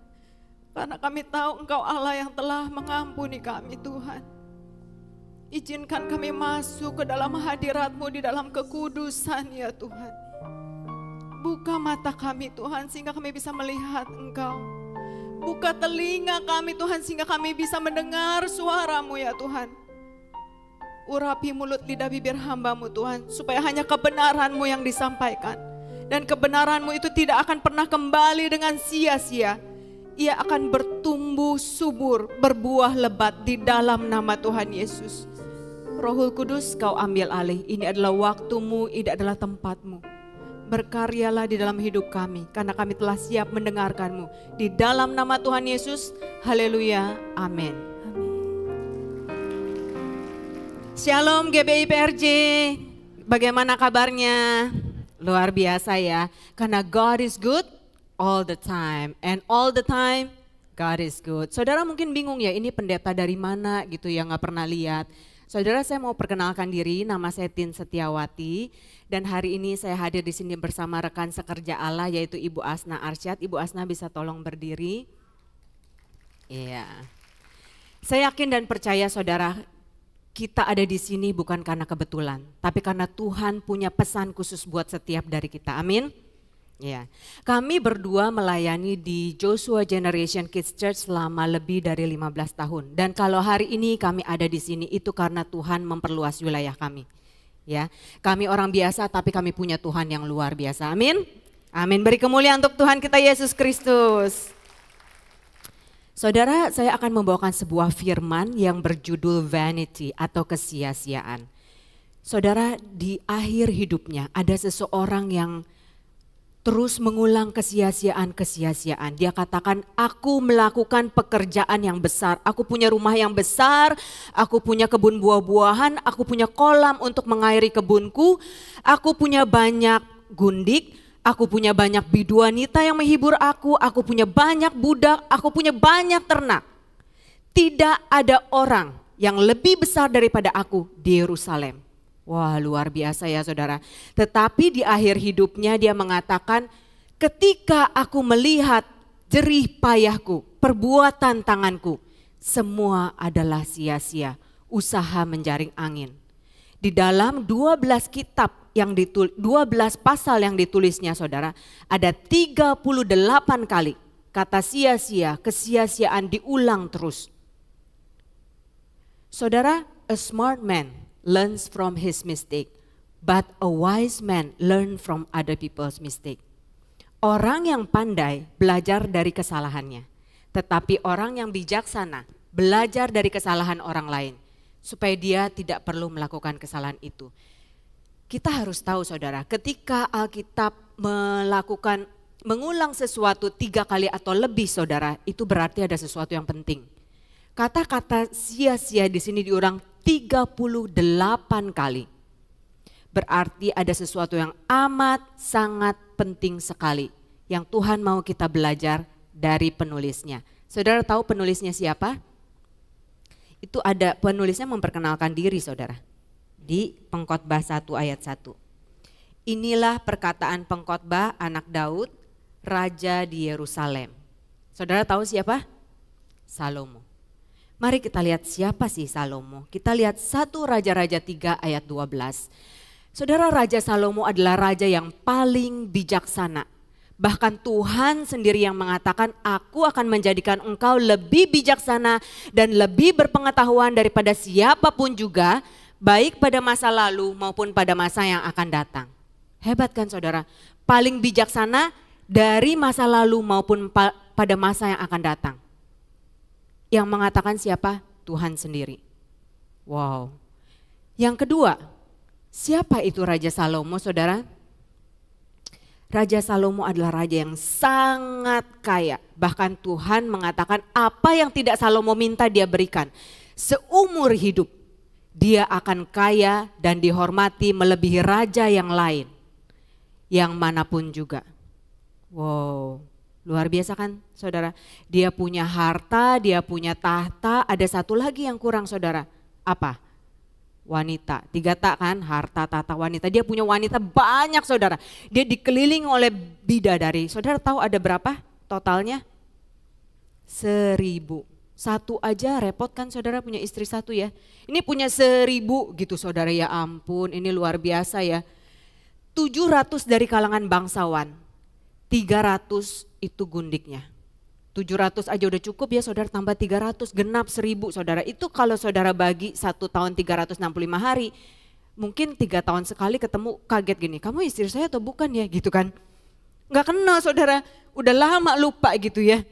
Karena kami tahu Engkau Allah yang telah mengampuni kami Tuhan. Izinkan kami masuk ke dalam hadirat-Mu di dalam kekudusan ya Tuhan. Buka mata kami Tuhan sehingga kami bisa melihat Engkau. Buka telinga kami Tuhan sehingga kami bisa mendengar suara-Mu ya Tuhan. Urapi mulut lidah bibir hamba-Mu Tuhan, supaya hanya kebenaran-Mu yang disampaikan. Dan kebenaran-Mu itu tidak akan pernah kembali dengan sia-sia. Ia akan bertumbuh subur, berbuah lebat di dalam nama Tuhan Yesus. Rohul Kudus, Kau ambil alih. Ini adalah waktu-Mu, ini adalah tempat-Mu. Berkaryalah di dalam hidup kami, karena kami telah siap mendengarkan-Mu. Di dalam nama Tuhan Yesus, haleluya, amin. Shalom GBI PRJ, bagaimana kabarnya? Luar biasa ya, karena God is good all the time. And all the time God is good. Saudara mungkin bingung ya, ini pendeta dari mana gitu ya, nggak pernah lihat. Saudara, saya mau perkenalkan diri, nama saya Tin Setiawati. Dan hari ini saya hadir di sini bersama rekan sekerja Allah yaitu Ibu Asna Arsyad. Ibu Asna bisa tolong berdiri. Iya. Saya yakin dan percaya saudara, kita ada di sini bukan karena kebetulan, tapi karena Tuhan punya pesan khusus buat setiap dari kita. Amin. Ya, kami berdua melayani di Joshua Generation Kids Church selama lebih dari 15 tahun. Dan kalau hari ini kami ada di sini itu karena Tuhan memperluas wilayah kami. Ya, kami orang biasa tapi kami punya Tuhan yang luar biasa. Amin. Amin. Beri kemuliaan untuk Tuhan kita Yesus Kristus. Saudara, saya akan membawakan sebuah firman yang berjudul vanity atau kesia-siaan. Saudara, di akhir hidupnya ada seseorang yang terus mengulang kesia-siaan. Dia katakan, aku melakukan pekerjaan yang besar, aku punya rumah yang besar, aku punya kebun buah-buahan, aku punya kolam untuk mengairi kebunku, aku punya banyak gundik, aku punya banyak bidu wanita yang menghibur aku punya banyak budak, aku punya banyak ternak. Tidak ada orang yang lebih besar daripada aku di Yerusalem. Wah, luar biasa ya saudara. Tetapi di akhir hidupnya dia mengatakan, ketika aku melihat jerih payahku, perbuatan tanganku, semua adalah sia-sia, usaha menjaring angin. Di dalam 12 kitab yang 12 pasal yang ditulisnya saudara, ada 38 kali kata sia-sia, kesia-siaan diulang terus. Saudara, a smart man learns from his mistake, but a wise man learn from other people's mistake. Orang yang pandai belajar dari kesalahannya, tetapi orang yang bijaksana belajar dari kesalahan orang lain, supaya dia tidak perlu melakukan kesalahan itu. Kita harus tahu saudara, ketika Alkitab mengulang sesuatu 3 kali atau lebih saudara, itu berarti ada sesuatu yang penting. Kata-kata sia-sia di sini diulang 38 kali. Berarti ada sesuatu yang amat sangat penting sekali yang Tuhan mau kita belajar dari penulisnya. Saudara tahu penulisnya siapa? Itu ada penulisnya memperkenalkan diri saudara. Di Pengkhotbah 1 ayat 1. Inilah perkataan pengkhotbah anak Daud, raja di Yerusalem. Saudara tahu siapa? Salomo. Mari kita lihat siapa sih Salomo. Kita lihat 1 Raja-Raja 3 ayat 12. Saudara, Raja Salomo adalah raja yang paling bijaksana. Bahkan Tuhan sendiri yang mengatakan, aku akan menjadikan engkau lebih bijaksana dan lebih berpengetahuan daripada siapapun juga, baik pada masa lalu maupun pada masa yang akan datang. Hebat kan saudara? Paling bijaksana dari masa lalu maupun pada masa yang akan datang. Yang mengatakan siapa? Tuhan sendiri. Wow. Yang kedua, siapa itu Raja Salomo saudara? Raja Salomo adalah raja yang sangat kaya. Bahkan Tuhan mengatakan apa yang tidak Salomo minta dia berikan. Seumur hidup dia akan kaya dan dihormati melebihi raja yang lain. Yang manapun juga. Wow. Luar biasa kan saudara, dia punya harta, dia punya tahta, ada satu lagi yang kurang saudara, apa? Wanita, 3 tak kan, harta, tahta, wanita, dia punya wanita banyak saudara, dia dikelilingi oleh bidadari, saudara tahu ada berapa totalnya? 1000, satu aja repot kan saudara punya istri satu ya, ini punya 1000 gitu saudara, ya ampun ini luar biasa ya, 700 dari kalangan bangsawan, 300 itu gundiknya. 700 aja udah cukup ya saudara, tambah 300 genap 1000 saudara. Itu kalau saudara bagi 1 tahun 365 hari, mungkin 3 tahun sekali ketemu kaget gini, kamu istri saya atau bukan ya gitu kan. Gak kenal saudara, udah lama lupa gitu ya.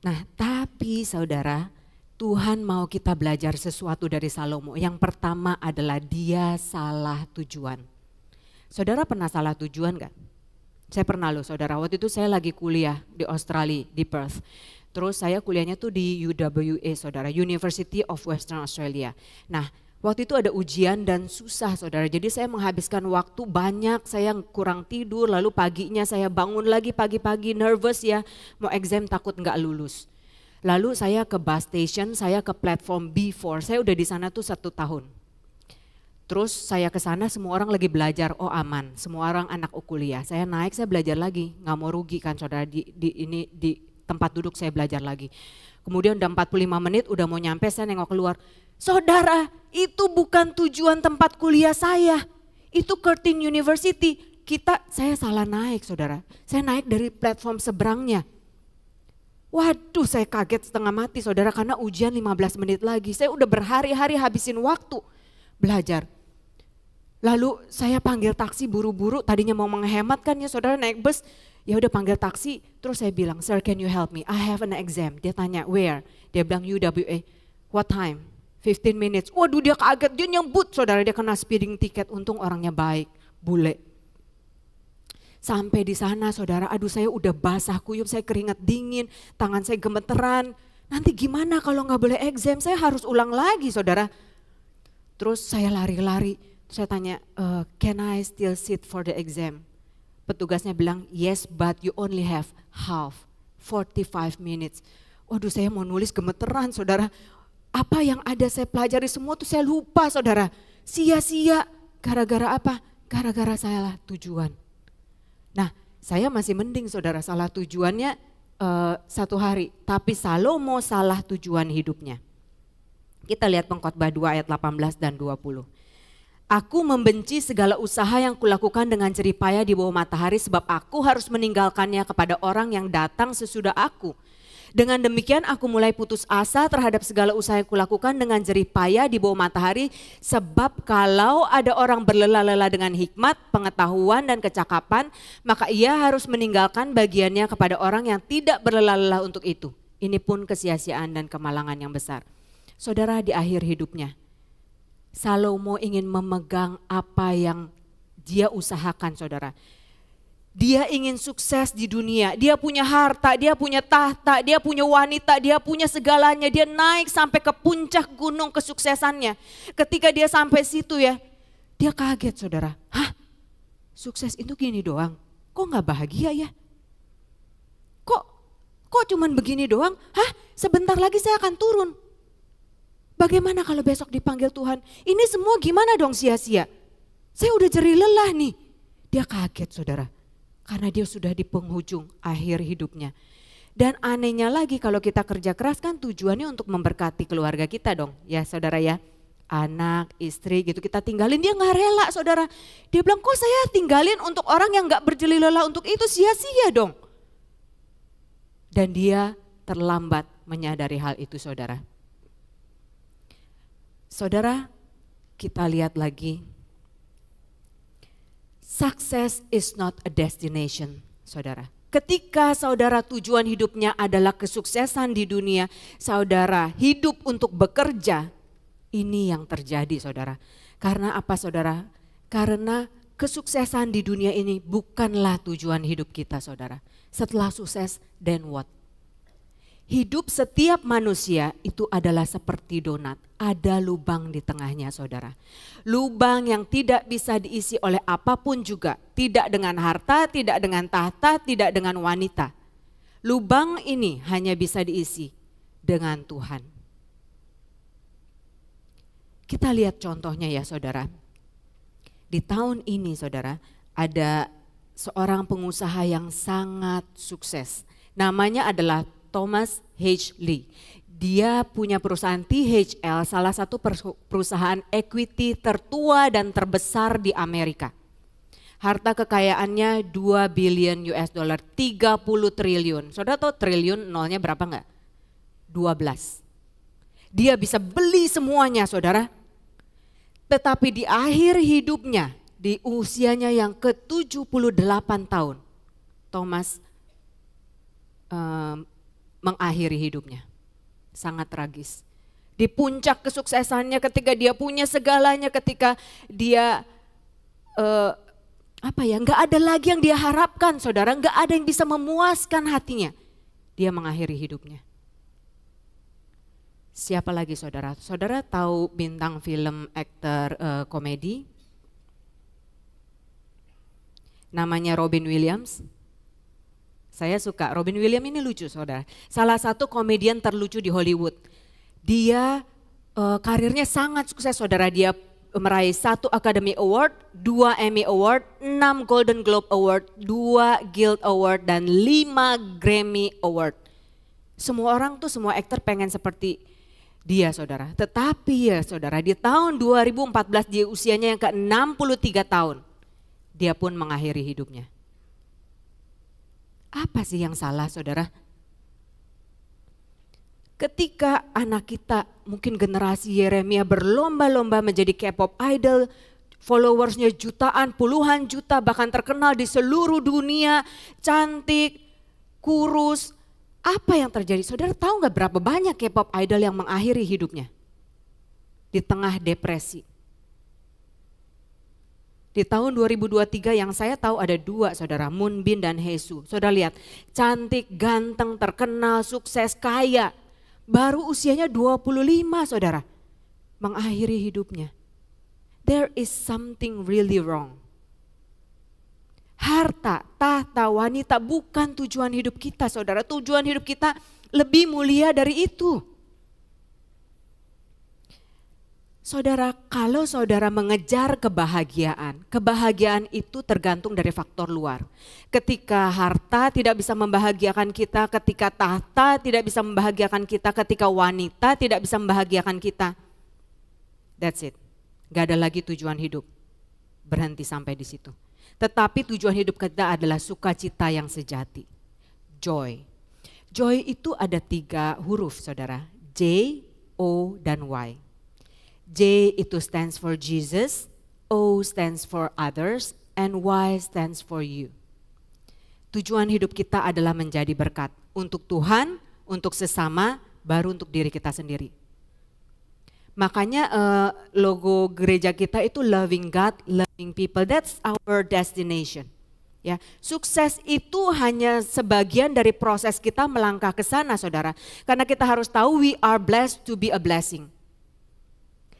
Nah tapi saudara, Tuhan mau kita belajar sesuatu dari Salomo. Yang pertama adalah dia salah tujuan. Saudara pernah salah tujuan gak? Saya pernah loh saudara, waktu itu saya lagi kuliah di Australia, di Perth. Terus saya kuliahnya tuh di UWA saudara, University of Western Australia. Nah Waktu itu ada ujian dan susah saudara, jadi saya menghabiskan waktu banyak, saya kurang tidur, lalu paginya saya bangun lagi pagi-pagi nervous ya, mau exam takut nggak lulus. Lalu saya ke bus station, saya ke platform B4, saya udah di sana tuh 1 tahun. Terus saya ke sana semua orang lagi belajar, oh aman, semua orang anak kuliah. Saya naik, saya belajar lagi, nggak mau rugi kan saudara, di tempat duduk saya belajar lagi. Kemudian udah 45 menit udah mau nyampe, saya nengok keluar. Saudara, itu bukan tujuan tempat kuliah saya. Itu Curtin University. Saya salah naik saudara. Saya naik dari platform seberangnya. Waduh, saya kaget setengah mati saudara karena ujian 15 menit lagi. Saya udah berhari-hari habisin waktu belajar. Lalu saya panggil taksi buru-buru, tadinya mau menghemat kan ya saudara naik bus. Ya udah panggil taksi, terus saya bilang, "Sir, can you help me? I have an exam." Dia tanya, "Where?" Dia bilang UWA. "What time?" 15 minutes. Waduh, dia kaget, dia nyebut saudara, dia kena speeding ticket. Untung orangnya baik, bule. Sampai di sana saudara, aduh saya udah basah kuyup, saya keringat dingin, tangan saya gemeteran. Nanti gimana kalau nggak boleh exam, saya harus ulang lagi saudara. Terus saya lari-lari, saya tanya, "Can I still sit for the exam?" Petugasnya bilang, "Yes, but you only have half, 45 minutes. Waduh, saya mau nulis gemeteran saudara. Apa yang ada saya pelajari semua tuh saya lupa saudara. Sia-sia, gara-gara apa? Gara-gara salah tujuan. Nah, saya masih mending saudara, salah tujuannya 1 hari. Tapi Salomo salah tujuan hidupnya. Kita lihat Pengkhotbah 2 ayat 18 dan 20. "Aku membenci segala usaha yang kulakukan dengan jerih payah di bawah matahari sebab aku harus meninggalkannya kepada orang yang datang sesudah aku. Dengan demikian aku mulai putus asa terhadap segala usaha yang kulakukan dengan jerih payah di bawah matahari sebab kalau ada orang berlelah-lelah dengan hikmat, pengetahuan dan kecakapan, maka ia harus meninggalkan bagiannya kepada orang yang tidak berlelah-lelah untuk itu. Ini pun kesia-siaan dan kemalangan yang besar." Saudara, di akhir hidupnya Salomo ingin memegang apa yang dia usahakan saudara. Dia ingin sukses di dunia, dia punya harta, dia punya tahta, dia punya wanita, dia punya segalanya. Dia naik sampai ke puncak gunung kesuksesannya. Ketika dia sampai situ ya, dia kaget saudara. Hah? Sukses itu gini doang? Kok gak bahagia ya? Kok cuman begini doang? Hah? Sebentar lagi saya akan turun. Bagaimana kalau besok dipanggil Tuhan? Ini semua gimana dong sia-sia? Saya udah jerih lelah nih. Dia kaget saudara. Karena dia sudah di penghujung akhir hidupnya. Dan anehnya lagi kalau kita kerja keras kan tujuannya untuk memberkati keluarga kita dong. Ya saudara ya. Anak, istri gitu kita tinggalin. Dia gak rela saudara. Dia bilang kok saya tinggalin untuk orang yang gak berjerih lelah untuk itu, sia-sia dong. Dan dia terlambat menyadari hal itu saudara. Saudara, kita lihat lagi. Success is not a destination, saudara. Ketika saudara tujuan hidupnya adalah kesuksesan di dunia, saudara hidup untuk bekerja, ini yang terjadi saudara. Karena apa saudara? Karena kesuksesan di dunia ini bukanlah tujuan hidup kita saudara. Setelah sukses, then what? Hidup setiap manusia itu adalah seperti donat, ada lubang di tengahnya saudara. Lubang yang tidak bisa diisi oleh apapun juga, tidak dengan harta, tidak dengan tahta, tidak dengan wanita. Lubang ini hanya bisa diisi dengan Tuhan. Kita lihat contohnya ya saudara. Di tahun ini saudara, ada seorang pengusaha yang sangat sukses. Namanya adalah Thomas H. Lee. Dia punya perusahaan THL, salah satu perusahaan equity tertua dan terbesar di Amerika. Harta kekayaannya 2 billion US dollar, 30 triliun. Saudara tahu triliun nolnya berapa enggak? 12. Dia bisa beli semuanya saudara. Tetapi di akhir hidupnya, di usianya yang ke-78 tahun, Thomas mengakhiri hidupnya. Sangat tragis. Di puncak kesuksesannya ketika dia punya segalanya, ketika dia nggak ada lagi yang dia harapkan saudara, nggak ada yang bisa memuaskan hatinya. Dia mengakhiri hidupnya. Siapa lagi saudara? Saudara tahu bintang film aktor komedi? Namanya Robin Williams. Saya suka, Robin Williams ini lucu saudara. Salah satu komedian terlucu di Hollywood. Dia karirnya sangat sukses saudara. Dia meraih 1 Academy Award, 2 Emmy Award, 6 Golden Globe Award, 2 Guild Award, dan 5 Grammy Award. Semua orang tuh, semua aktor pengen seperti dia saudara. Tetapi ya saudara, di tahun 2014 di usianya yang ke-63 tahun, dia pun mengakhiri hidupnya. Apa sih yang salah saudara? Ketika anak kita, mungkin generasi Yeremia berlomba-lomba menjadi K-pop idol, followersnya jutaan, puluhan juta, bahkan terkenal di seluruh dunia, cantik, kurus. Apa yang terjadi? Saudara tahu gak berapa banyak K-pop idol yang mengakhiri hidupnya? Di tengah depresi. Di tahun 2023 yang saya tahu ada 2 saudara, Moonbin dan Haesoo. Saudara lihat, cantik, ganteng, terkenal, sukses, kaya. Baru usianya 25 saudara, mengakhiri hidupnya. There is something really wrong. Harta, tahta, wanita bukan tujuan hidup kita saudara. Tujuan hidup kita lebih mulia dari itu. Saudara, kalau saudara mengejar kebahagiaan, kebahagiaan itu tergantung dari faktor luar. Ketika harta tidak bisa membahagiakan kita, ketika tahta tidak bisa membahagiakan kita, ketika wanita tidak bisa membahagiakan kita. That's it. Gak ada lagi tujuan hidup. Berhenti sampai di situ. Tetapi tujuan hidup kita adalah sukacita yang sejati. Joy. Joy itu ada 3 huruf saudara. J, O, dan Y. J itu stands for Jesus, O stands for others, and Y stands for you. Tujuan hidup kita adalah menjadi berkat untuk Tuhan, untuk sesama, baru untuk diri kita sendiri. Makanya logo gereja kita itu loving God, loving people. That's our destination. Ya, sukses itu hanya sebagian dari proses kita melangkah ke sana, saudara. Karena kita harus tahu we are blessed to be a blessing.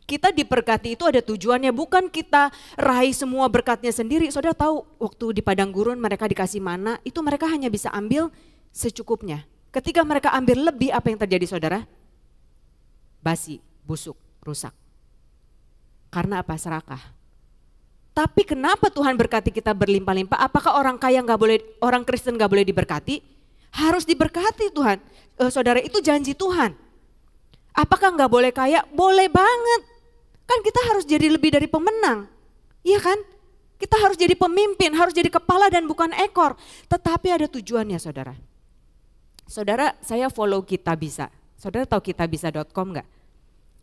Kita diberkati itu ada tujuannya, bukan kita raih semua berkatnya sendiri. Saudara tahu waktu di padang gurun mereka dikasih mana, itu mereka hanya bisa ambil secukupnya. Ketika mereka ambil lebih, apa yang terjadi saudara? Basi, busuk, rusak. Karena apa? Serakah. Tapi kenapa Tuhan berkati kita berlimpah-limpah? Apakah orang kaya nggak boleh, orang Kristen nggak boleh diberkati? Harus diberkati Tuhan. Saudara, itu janji Tuhan. Apakah nggak boleh kaya? Boleh banget. Kan kita harus jadi lebih dari pemenang. Iya kan? Kita harus jadi pemimpin, harus jadi kepala dan bukan ekor. Tetapi ada tujuannya saudara. Saudara, saya follow Kitabisa. Saudara tahu kitabisa.com nggak?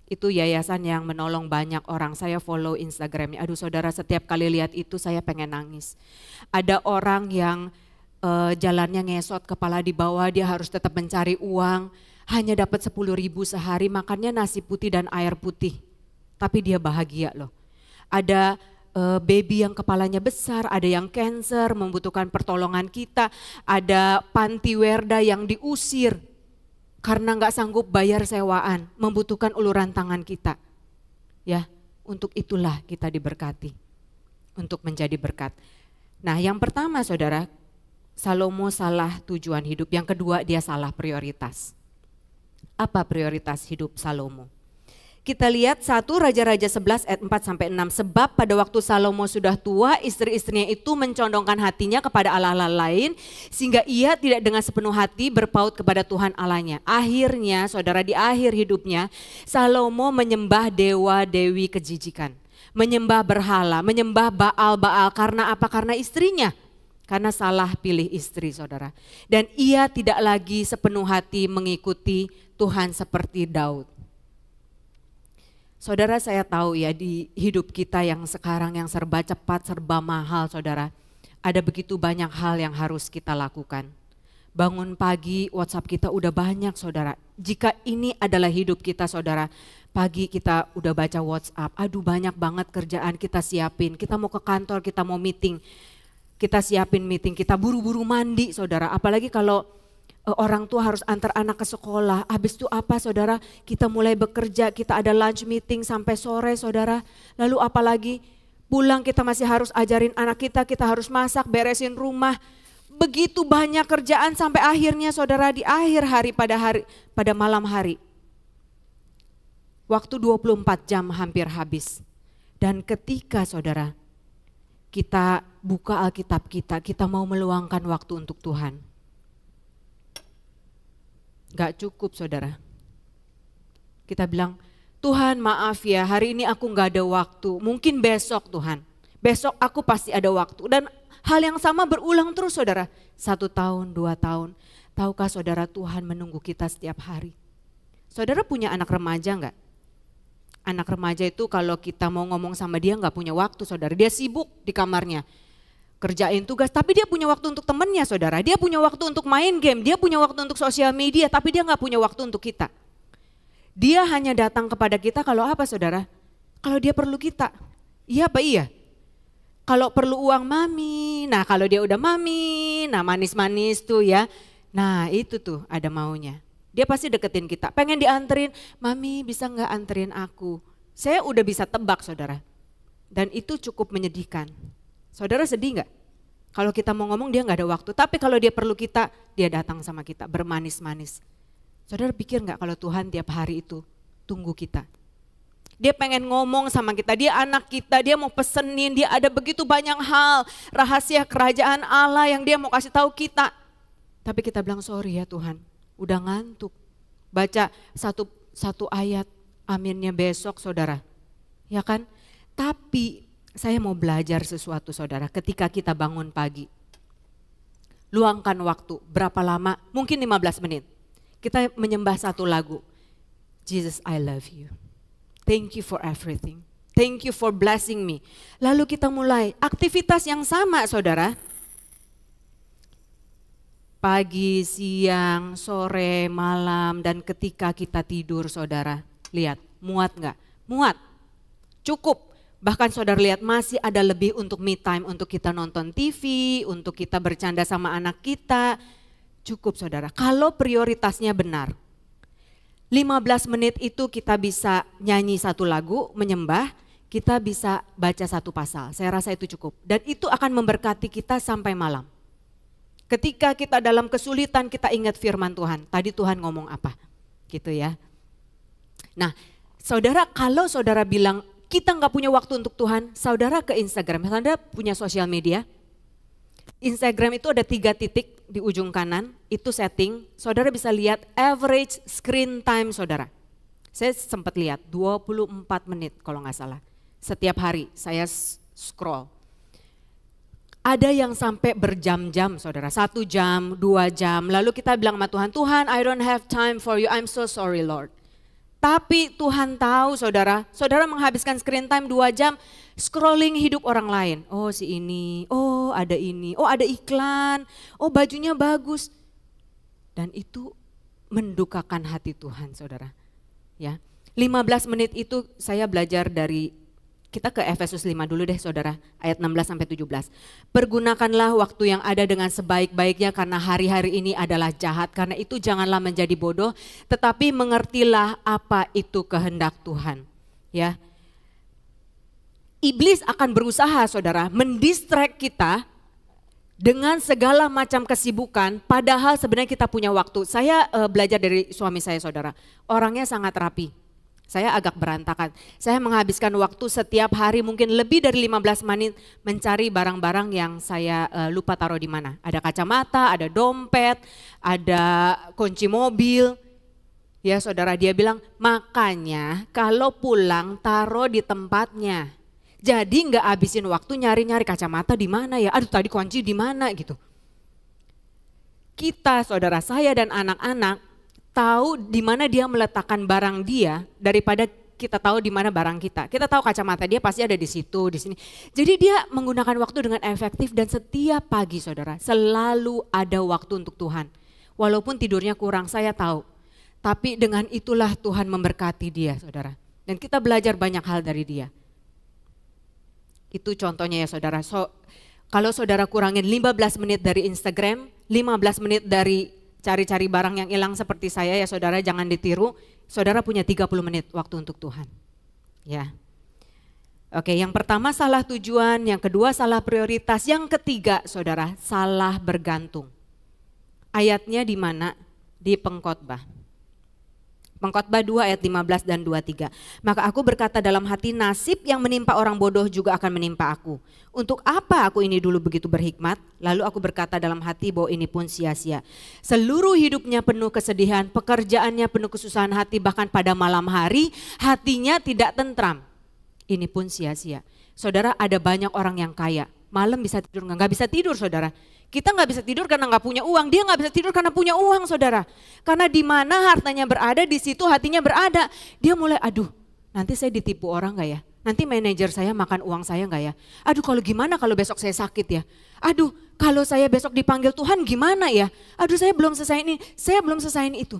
Itu yayasan yang menolong banyak orang. Saya follow Instagramnya. Aduh saudara, setiap kali lihat itu saya pengen nangis. Ada orang yang jalannya ngesot, kepala di bawah, dia harus tetap mencari uang. Hanya dapat 10.000 sehari, makannya nasi putih dan air putih. Tapi dia bahagia loh. Ada baby yang kepalanya besar, ada yang cancer, membutuhkan pertolongan kita. Ada panti werda yang diusir karena nggak sanggup bayar sewaan, membutuhkan uluran tangan kita. Ya, untuk itulah kita diberkati, untuk menjadi berkat. Nah yang pertama saudara, Salomo salah tujuan hidup. Yang kedua, dia salah prioritas. Apa prioritas hidup Salomo? Kita lihat 1 Raja-Raja 11 ayat 4-6. Sebab pada waktu Salomo sudah tua, istri-istrinya itu mencondongkan hatinya kepada allah-allah lain, sehingga ia tidak dengan sepenuh hati berpaut kepada Tuhan Allahnya. Akhirnya saudara, di akhir hidupnya Salomo menyembah dewa-dewi kejijikan. Menyembah berhala, menyembah Baal-Baal. Karena apa? Karena istrinya. Karena salah pilih istri saudara. Dan ia tidak lagi sepenuh hati mengikuti Tuhan seperti Daud. Saudara, saya tahu ya di hidup kita yang sekarang yang serba cepat, serba mahal saudara. Ada begitu banyak hal yang harus kita lakukan. Bangun pagi, WhatsApp kita udah banyak saudara. Jika ini adalah hidup kita saudara, pagi kita udah baca WhatsApp. Aduh banyak banget kerjaan kita siapin. Kita mau ke kantor, kita mau meeting. Kita siapin meeting, kita buru-buru mandi saudara. Apalagi kalau orang tua harus antar anak ke sekolah. Habis itu apa saudara? Kita mulai bekerja, kita ada lunch meeting sampai sore saudara. Lalu apalagi pulang kita masih harus ajarin anak kita harus masak, beresin rumah. Begitu banyak kerjaan sampai akhirnya saudara di akhir hari pada malam hari. Waktu 24 jam hampir habis. Dan ketika saudara kita buka Alkitab kita mau meluangkan waktu untuk Tuhan. Gak cukup saudara. Kita bilang, Tuhan maaf ya hari ini aku gak ada waktu. Mungkin besok Tuhan. Besok aku pasti ada waktu. Dan hal yang sama berulang terus saudara. 1 tahun, 2 tahun. Tahukah saudara Tuhan menunggu kita setiap hari. Saudara punya anak remaja gak? Anak remaja itu kalau kita mau ngomong sama dia gak punya waktu saudara. Dia sibuk di kamarnya. Kerjain tugas, tapi dia punya waktu untuk temennya saudara. Dia punya waktu untuk main game, dia punya waktu untuk sosial media, tapi dia gak punya waktu untuk kita. Dia hanya datang kepada kita kalau apa saudara? Kalau dia perlu kita. Iya apa iya? Kalau perlu uang mami, nah kalau dia udah mami, nah manis-manis tuh ya. Nah itu tuh ada maunya. Dia pasti deketin kita, pengen dianterin, mami bisa gak anterin aku? Saya udah bisa tebak saudara. Dan itu cukup menyedihkan. Saudara sedih gak? Kalau kita mau ngomong dia gak ada waktu, tapi kalau dia perlu kita, dia datang sama kita bermanis-manis. Saudara pikir gak kalau Tuhan tiap hari itu tunggu kita? Dia pengen ngomong sama kita, dia anak kita, dia mau pesenin, dia ada begitu banyak hal, rahasia kerajaan Allah yang dia mau kasih tahu kita. Tapi kita bilang sorry ya Tuhan, udah ngantuk. Baca satu ayat, aminnya besok saudara. Ya kan? Tapi saya mau belajar sesuatu saudara ketika kita bangun pagi. Luangkan waktu, berapa lama? Mungkin 15 menit. Kita menyembah satu lagu. Jesus I love you. Thank you for everything. Thank you for blessing me. Lalu kita mulai aktivitas yang sama saudara. Pagi, siang, sore, malam dan ketika kita tidur saudara. Lihat, muat gak? Muat, cukup. Bahkan saudara lihat masih ada lebih untuk me time, untuk kita nonton TV, untuk kita bercanda sama anak kita. Cukup saudara, kalau prioritasnya benar. 15 menit itu kita bisa nyanyi satu lagu, menyembah, kita bisa baca satu pasal. Saya rasa itu cukup. Dan itu akan memberkati kita sampai malam. Ketika kita dalam kesulitan kita ingat firman Tuhan. Tadi Tuhan ngomong apa? Gitu ya. Nah saudara kalau saudara bilang kita gak punya waktu untuk Tuhan, saudara ke Instagram, saudara punya sosial media. Instagram itu ada 3 titik di ujung kanan, itu setting, saudara bisa lihat average screen time saudara. Saya sempat lihat 24 menit kalau gak salah, setiap hari saya scroll. Ada yang sampai berjam-jam saudara, 1 jam, 2 jam, lalu kita bilang sama Tuhan, Tuhan I don't have time for you, I'm so sorry Lord. Tapi Tuhan tahu saudara menghabiskan screen time 2 jam scrolling hidup orang lain. Oh si ini, oh ada iklan, oh bajunya bagus. Dan itu mendukakan hati Tuhan saudara. Ya, 15 menit itu saya belajar dari, kita ke Efesus 5 dulu deh saudara, ayat 16-17. Pergunakanlah waktu yang ada dengan sebaik-baiknya karena hari-hari ini adalah jahat. Karena itu janganlah menjadi bodoh, tetapi mengertilah apa itu kehendak Tuhan. Ya, iblis akan berusaha saudara mendistract kita dengan segala macam kesibukan, padahal sebenarnya kita punya waktu. Saya belajar dari suami saya saudara, orangnya sangat rapi. Saya agak berantakan. Saya menghabiskan waktu setiap hari mungkin lebih dari 15 menit mencari barang-barang yang saya lupa taruh di mana. Ada kacamata, ada dompet, ada kunci mobil. Ya saudara, dia bilang makanya kalau pulang taruh di tempatnya. Jadi nggak habisin waktu nyari-nyari kacamata di mana ya. Aduh tadi kunci di mana gitu. Kita saudara, saya dan anak-anak tahu di mana dia meletakkan barang dia daripada kita tahu di mana barang kita. Kita tahu kacamata dia pasti ada di situ, di sini. Jadi dia menggunakan waktu dengan efektif dan setiap pagi saudara selalu ada waktu untuk Tuhan. Walaupun tidurnya kurang, saya tahu. Tapi dengan itulah Tuhan memberkati dia saudara. Dan kita belajar banyak hal dari dia. Itu contohnya ya saudara. Kalau saudara kurangin 15 menit dari Instagram, 15 menit dari cari-cari barang yang hilang seperti saya ya saudara, jangan ditiru. Saudara punya 30 menit waktu untuk Tuhan. Ya. Oke, yang pertama salah tujuan, yang kedua salah prioritas, yang ketiga saudara salah bergantung. Ayatnya di mana? Di Pengkhotbah. Pengkhotbah 2 ayat 15 dan 23. Maka aku berkata dalam hati, nasib yang menimpa orang bodoh juga akan menimpa aku. Untuk apa aku ini dulu begitu berhikmat? Lalu aku berkata dalam hati bahwa ini pun sia-sia. Seluruh hidupnya penuh kesedihan, pekerjaannya penuh kesusahan hati, bahkan pada malam hari hatinya tidak tentram. Ini pun sia-sia. Saudara, ada banyak orang yang kaya, malam bisa tidur, nggak bisa tidur saudara. Kita nggak bisa tidur karena nggak punya uang, dia nggak bisa tidur karena punya uang saudara. Karena di mana hartanya berada, di situ hatinya berada. Dia mulai, aduh nanti saya ditipu orang nggak ya? Nanti manajer saya makan uang saya nggak ya? Aduh kalau gimana kalau besok saya sakit ya? Aduh kalau saya besok dipanggil Tuhan gimana ya? Aduh saya belum selesai ini, saya belum selesai itu.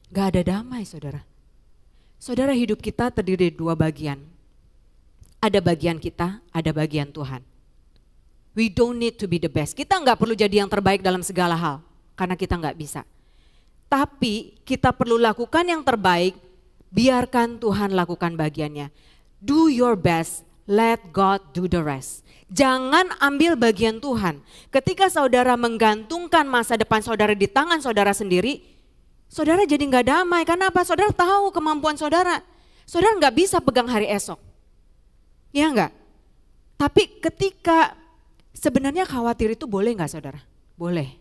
Gak ada damai saudara. Saudara, hidup kita terdiri dari dua bagian. Ada bagian kita, ada bagian Tuhan. We don't need to be the best. Kita nggak perlu jadi yang terbaik dalam segala hal, karena kita nggak bisa. Tapi kita perlu lakukan yang terbaik, biarkan Tuhan lakukan bagiannya. Do your best, let God do the rest. Jangan ambil bagian Tuhan. Ketika saudara menggantungkan masa depan saudara di tangan saudara sendiri, saudara jadi nggak damai. Karena apa? Saudara tahu kemampuan saudara. Saudara nggak bisa pegang hari esok. Ya enggak? Tapi ketika sebenarnya khawatir itu boleh nggak saudara? Boleh.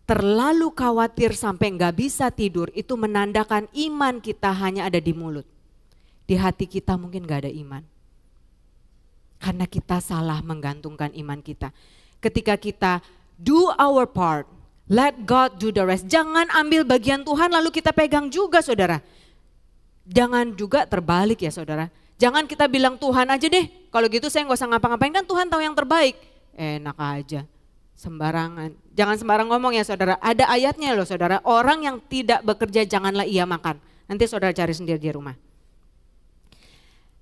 Terlalu khawatir sampai nggak bisa tidur itu menandakan iman kita hanya ada di mulut. Di hati kita mungkin nggak ada iman. Karena kita salah menggantungkan iman kita. Ketika kita do our part, let God do the rest. Jangan ambil bagian Tuhan lalu kita pegang juga saudara. Jangan juga terbalik ya saudara. Jangan kita bilang Tuhan aja deh, kalau gitu saya nggak usah ngapa-ngapain, kan Tuhan tahu yang terbaik. Enak aja, sembarangan. Jangan sembarang ngomong ya saudara, ada ayatnya loh saudara, orang yang tidak bekerja janganlah ia makan. Nanti saudara cari sendiri di rumah.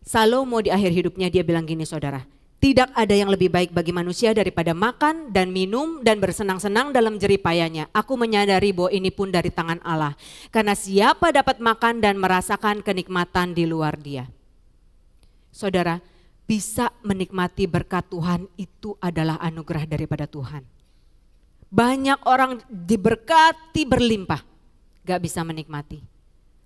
Salomo di akhir hidupnya dia bilang gini saudara, tidak ada yang lebih baik bagi manusia daripada makan dan minum dan bersenang-senang dalam jeripayanya. Aku menyadari bahwa ini pun dari tangan Allah. Karena siapa dapat makan dan merasakan kenikmatan di luar dia. Saudara, bisa menikmati berkat Tuhan itu adalah anugerah daripada Tuhan. Banyak orang diberkati berlimpah, gak bisa menikmati.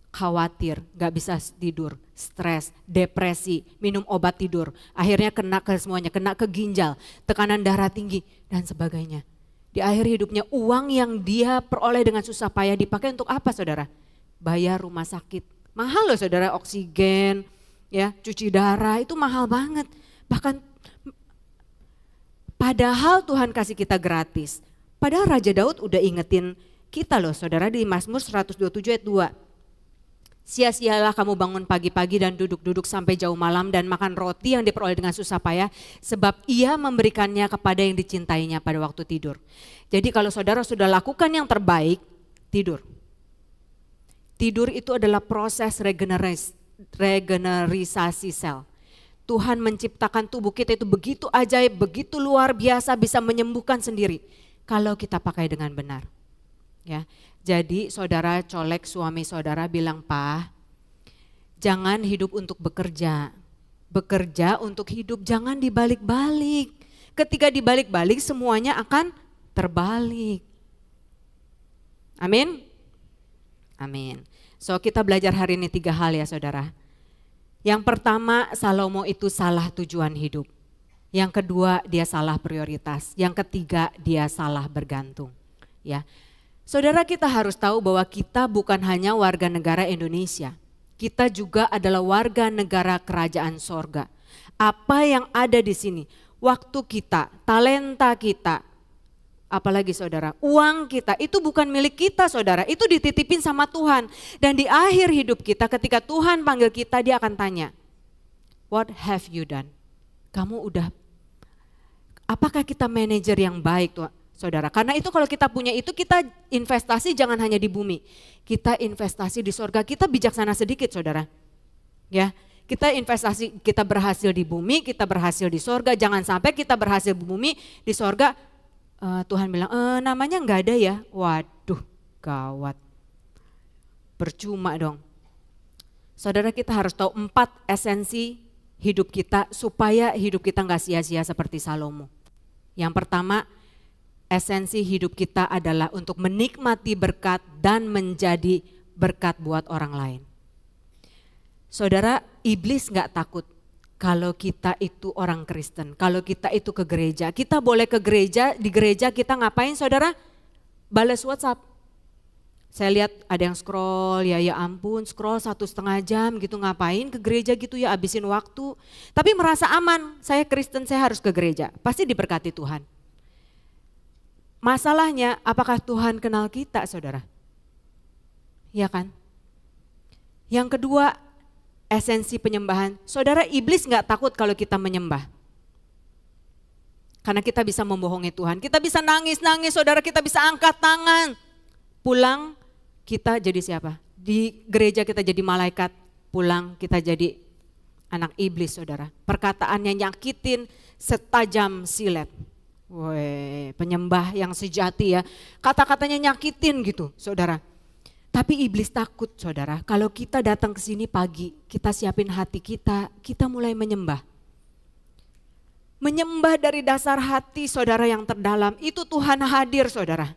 Khawatir, gak bisa tidur, stres, depresi, minum obat tidur. Akhirnya kena ke semuanya, kena ke ginjal, tekanan darah tinggi dan sebagainya. Di akhir hidupnya uang yang dia peroleh dengan susah payah dipakai untuk apa saudara? Bayar rumah sakit. Mahal loh saudara, oksigen, ya, cuci darah itu mahal banget. Bahkan padahal Tuhan kasih kita gratis. Padahal Raja Daud udah ingetin kita loh saudara di Mazmur 127 ayat 2. Sia-sialah kamu bangun pagi-pagi dan duduk-duduk sampai jauh malam dan makan roti yang diperoleh dengan susah payah, sebab ia memberikannya kepada yang dicintainya pada waktu tidur. Jadi kalau saudara sudah lakukan yang terbaik, tidur. Tidur itu adalah proses regenerisasi sel. Tuhan menciptakan tubuh kita itu begitu ajaib, begitu luar biasa, bisa menyembuhkan sendiri kalau kita pakai dengan benar. Ya, jadi saudara colek suami saudara bilang, "Pak, jangan hidup untuk bekerja. Bekerja untuk hidup, jangan dibalik-balik. Ketika dibalik-balik semuanya akan terbalik." Amin. Amin. So kita belajar hari ini 3 hal ya saudara. Yang pertama, Salomo itu salah tujuan hidup. Yang kedua, dia salah prioritas. Yang ketiga, dia salah bergantung. Ya. Saudara, kita harus tahu bahwa kita bukan hanya warga negara Indonesia. Kita juga adalah warga negara kerajaan sorga. Apa yang ada di sini, waktu kita, talenta kita, apalagi saudara, uang kita itu bukan milik kita saudara, itu dititipin sama Tuhan. Dan di akhir hidup kita ketika Tuhan panggil kita, dia akan tanya, what have you done? Kamu udah, apakah kita manajer yang baik Tuhan? Saudara, karena itu kalau kita punya itu, kita investasi jangan hanya di bumi. Kita investasi di sorga, kita bijaksana sedikit saudara. Ya, kita investasi, kita berhasil di bumi, kita berhasil di sorga. Jangan sampai kita berhasil di bumi, di sorga Tuhan bilang namanya nggak ada ya. Waduh, gawat. Percuma dong. Saudara, kita harus tahu 4 esensi hidup kita supaya hidup kita gak sia-sia seperti Salomo. Yang pertama, esensi hidup kita adalah untuk menikmati berkat dan menjadi berkat buat orang lain. Saudara, iblis gak takut kalau kita itu orang Kristen, kalau kita itu ke gereja. Kita boleh ke gereja, di gereja kita ngapain saudara? Balas WhatsApp. Saya lihat ada yang scroll, ya ampun scroll 1,5 jam gitu, ngapain ke gereja gitu ya, habisin waktu. Tapi merasa aman, saya Kristen saya harus ke gereja, pasti diberkati Tuhan. Masalahnya apakah Tuhan kenal kita saudara? Ya kan? Yang kedua, esensi penyembahan. Saudara, iblis gak takut kalau kita menyembah. Karena kita bisa membohongi Tuhan, kita bisa nangis-nangis saudara, kita bisa angkat tangan. Pulang kita jadi siapa? Di gereja kita jadi malaikat, pulang kita jadi anak iblis saudara. Perkataannya nyakitin setajam silet. Woi, penyembah yang sejati ya, kata-katanya nyakitin gitu saudara. Tapi iblis takut saudara, kalau kita datang ke sini pagi, kita siapin hati kita mulai menyembah. Menyembah dari dasar hati saudara yang terdalam, itu Tuhan hadir saudara.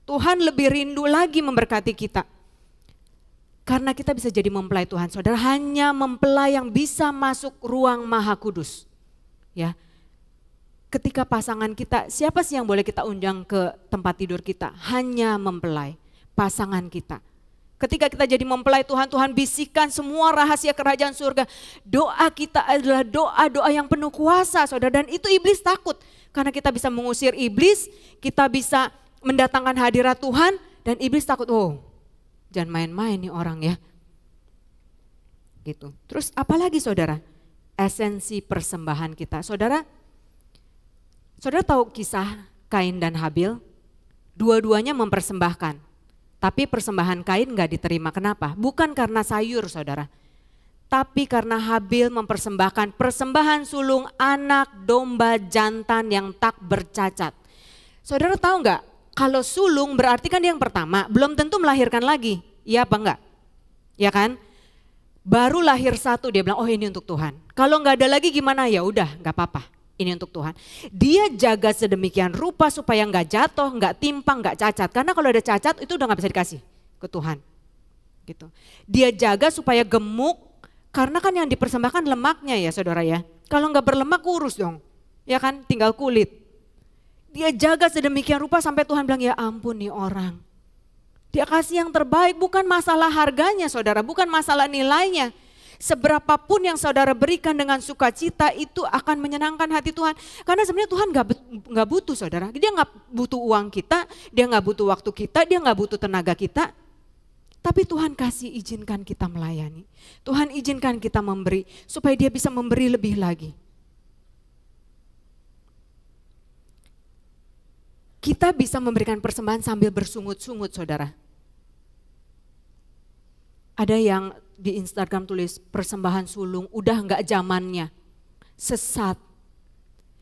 Tuhan lebih rindu lagi memberkati kita. Karena kita bisa jadi mempelai Tuhan saudara, hanya mempelai yang bisa masuk ruang Maha Kudus. Ya. Ketika pasangan kita, siapa sih yang boleh kita undang ke tempat tidur kita? Hanya mempelai, pasangan kita. Ketika kita jadi mempelai Tuhan, Tuhan bisikan semua rahasia kerajaan surga. Doa kita adalah doa-doa yang penuh kuasa saudara, dan itu iblis takut. Karena kita bisa mengusir iblis, kita bisa mendatangkan hadirat Tuhan, dan iblis takut, oh jangan main-main nih orang ya. Gitu. Terus apalagi saudara? Esensi persembahan kita. Saudara tahu kisah Kain dan Habil? Dua-duanya mempersembahkan. Tapi persembahan Kain gak diterima. Kenapa? Bukan karena sayur saudara. Tapi karena Habil mempersembahkan persembahan sulung anak domba jantan yang tak bercacat. Saudara tahu gak? Kalau sulung berarti kan dia yang pertama, belum tentu melahirkan lagi. Iya apa enggak? Ya kan? Baru lahir satu dia bilang, oh ini untuk Tuhan. Kalau gak ada lagi gimana? Ya udah gak apa-apa. Ini untuk Tuhan. Dia jaga sedemikian rupa supaya gak jatuh, gak timpang, gak cacat. Karena kalau ada cacat itu udah gak bisa dikasih ke Tuhan. Gitu. Dia jaga supaya gemuk, karena kan yang dipersembahkan lemaknya ya saudara ya. Kalau gak berlemak kurus dong, ya kan tinggal kulit. Dia jaga sedemikian rupa sampai Tuhan bilang ya ampun nih orang. Dia kasih yang terbaik, bukan masalah harganya saudara, bukan masalah nilainya. Seberapapun yang saudara berikan dengan sukacita itu akan menyenangkan hati Tuhan. Karena sebenarnya Tuhan gak butuh saudara, dia gak butuh uang kita, dia gak butuh waktu kita, dia gak butuh tenaga kita. Tapi Tuhan kasih izinkan kita melayani. Tuhan izinkan kita memberi supaya dia bisa memberi lebih lagi. Kita bisa memberikan persembahan sambil bersungut-sungut saudara. Ada yang di Instagram tulis persembahan sulung udah gak zamannya, sesat.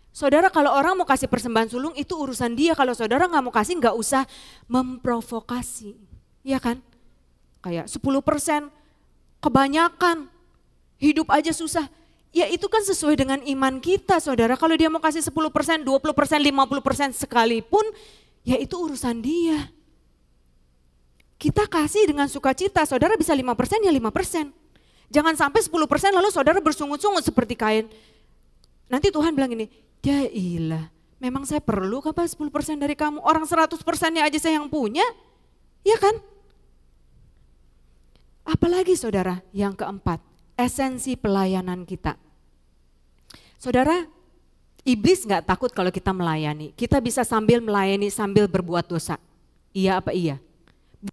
Saudara kalau orang mau kasih persembahan sulung itu urusan dia, kalau saudara gak mau kasih gak usah memprovokasi. Iya kan? Kayak 10% kebanyakan, hidup aja susah. Ya itu kan sesuai dengan iman kita saudara. Kalau dia mau kasih 10%, 20%, 50% sekalipun, ya itu urusan dia. Kita kasih dengan sukacita, saudara bisa 5% ya 5%. Jangan sampai 10% lalu saudara bersungut-sungut seperti Kain. Nanti Tuhan bilang ini, ya ilah memang saya perlu apa 10% dari kamu? Orang 100%-nya aja saya yang punya, ya kan? Apalagi saudara yang keempat, esensi pelayanan kita. Saudara, iblis gak takut kalau kita melayani. Kita bisa sambil melayani, sambil berbuat dosa. Iya apa iya?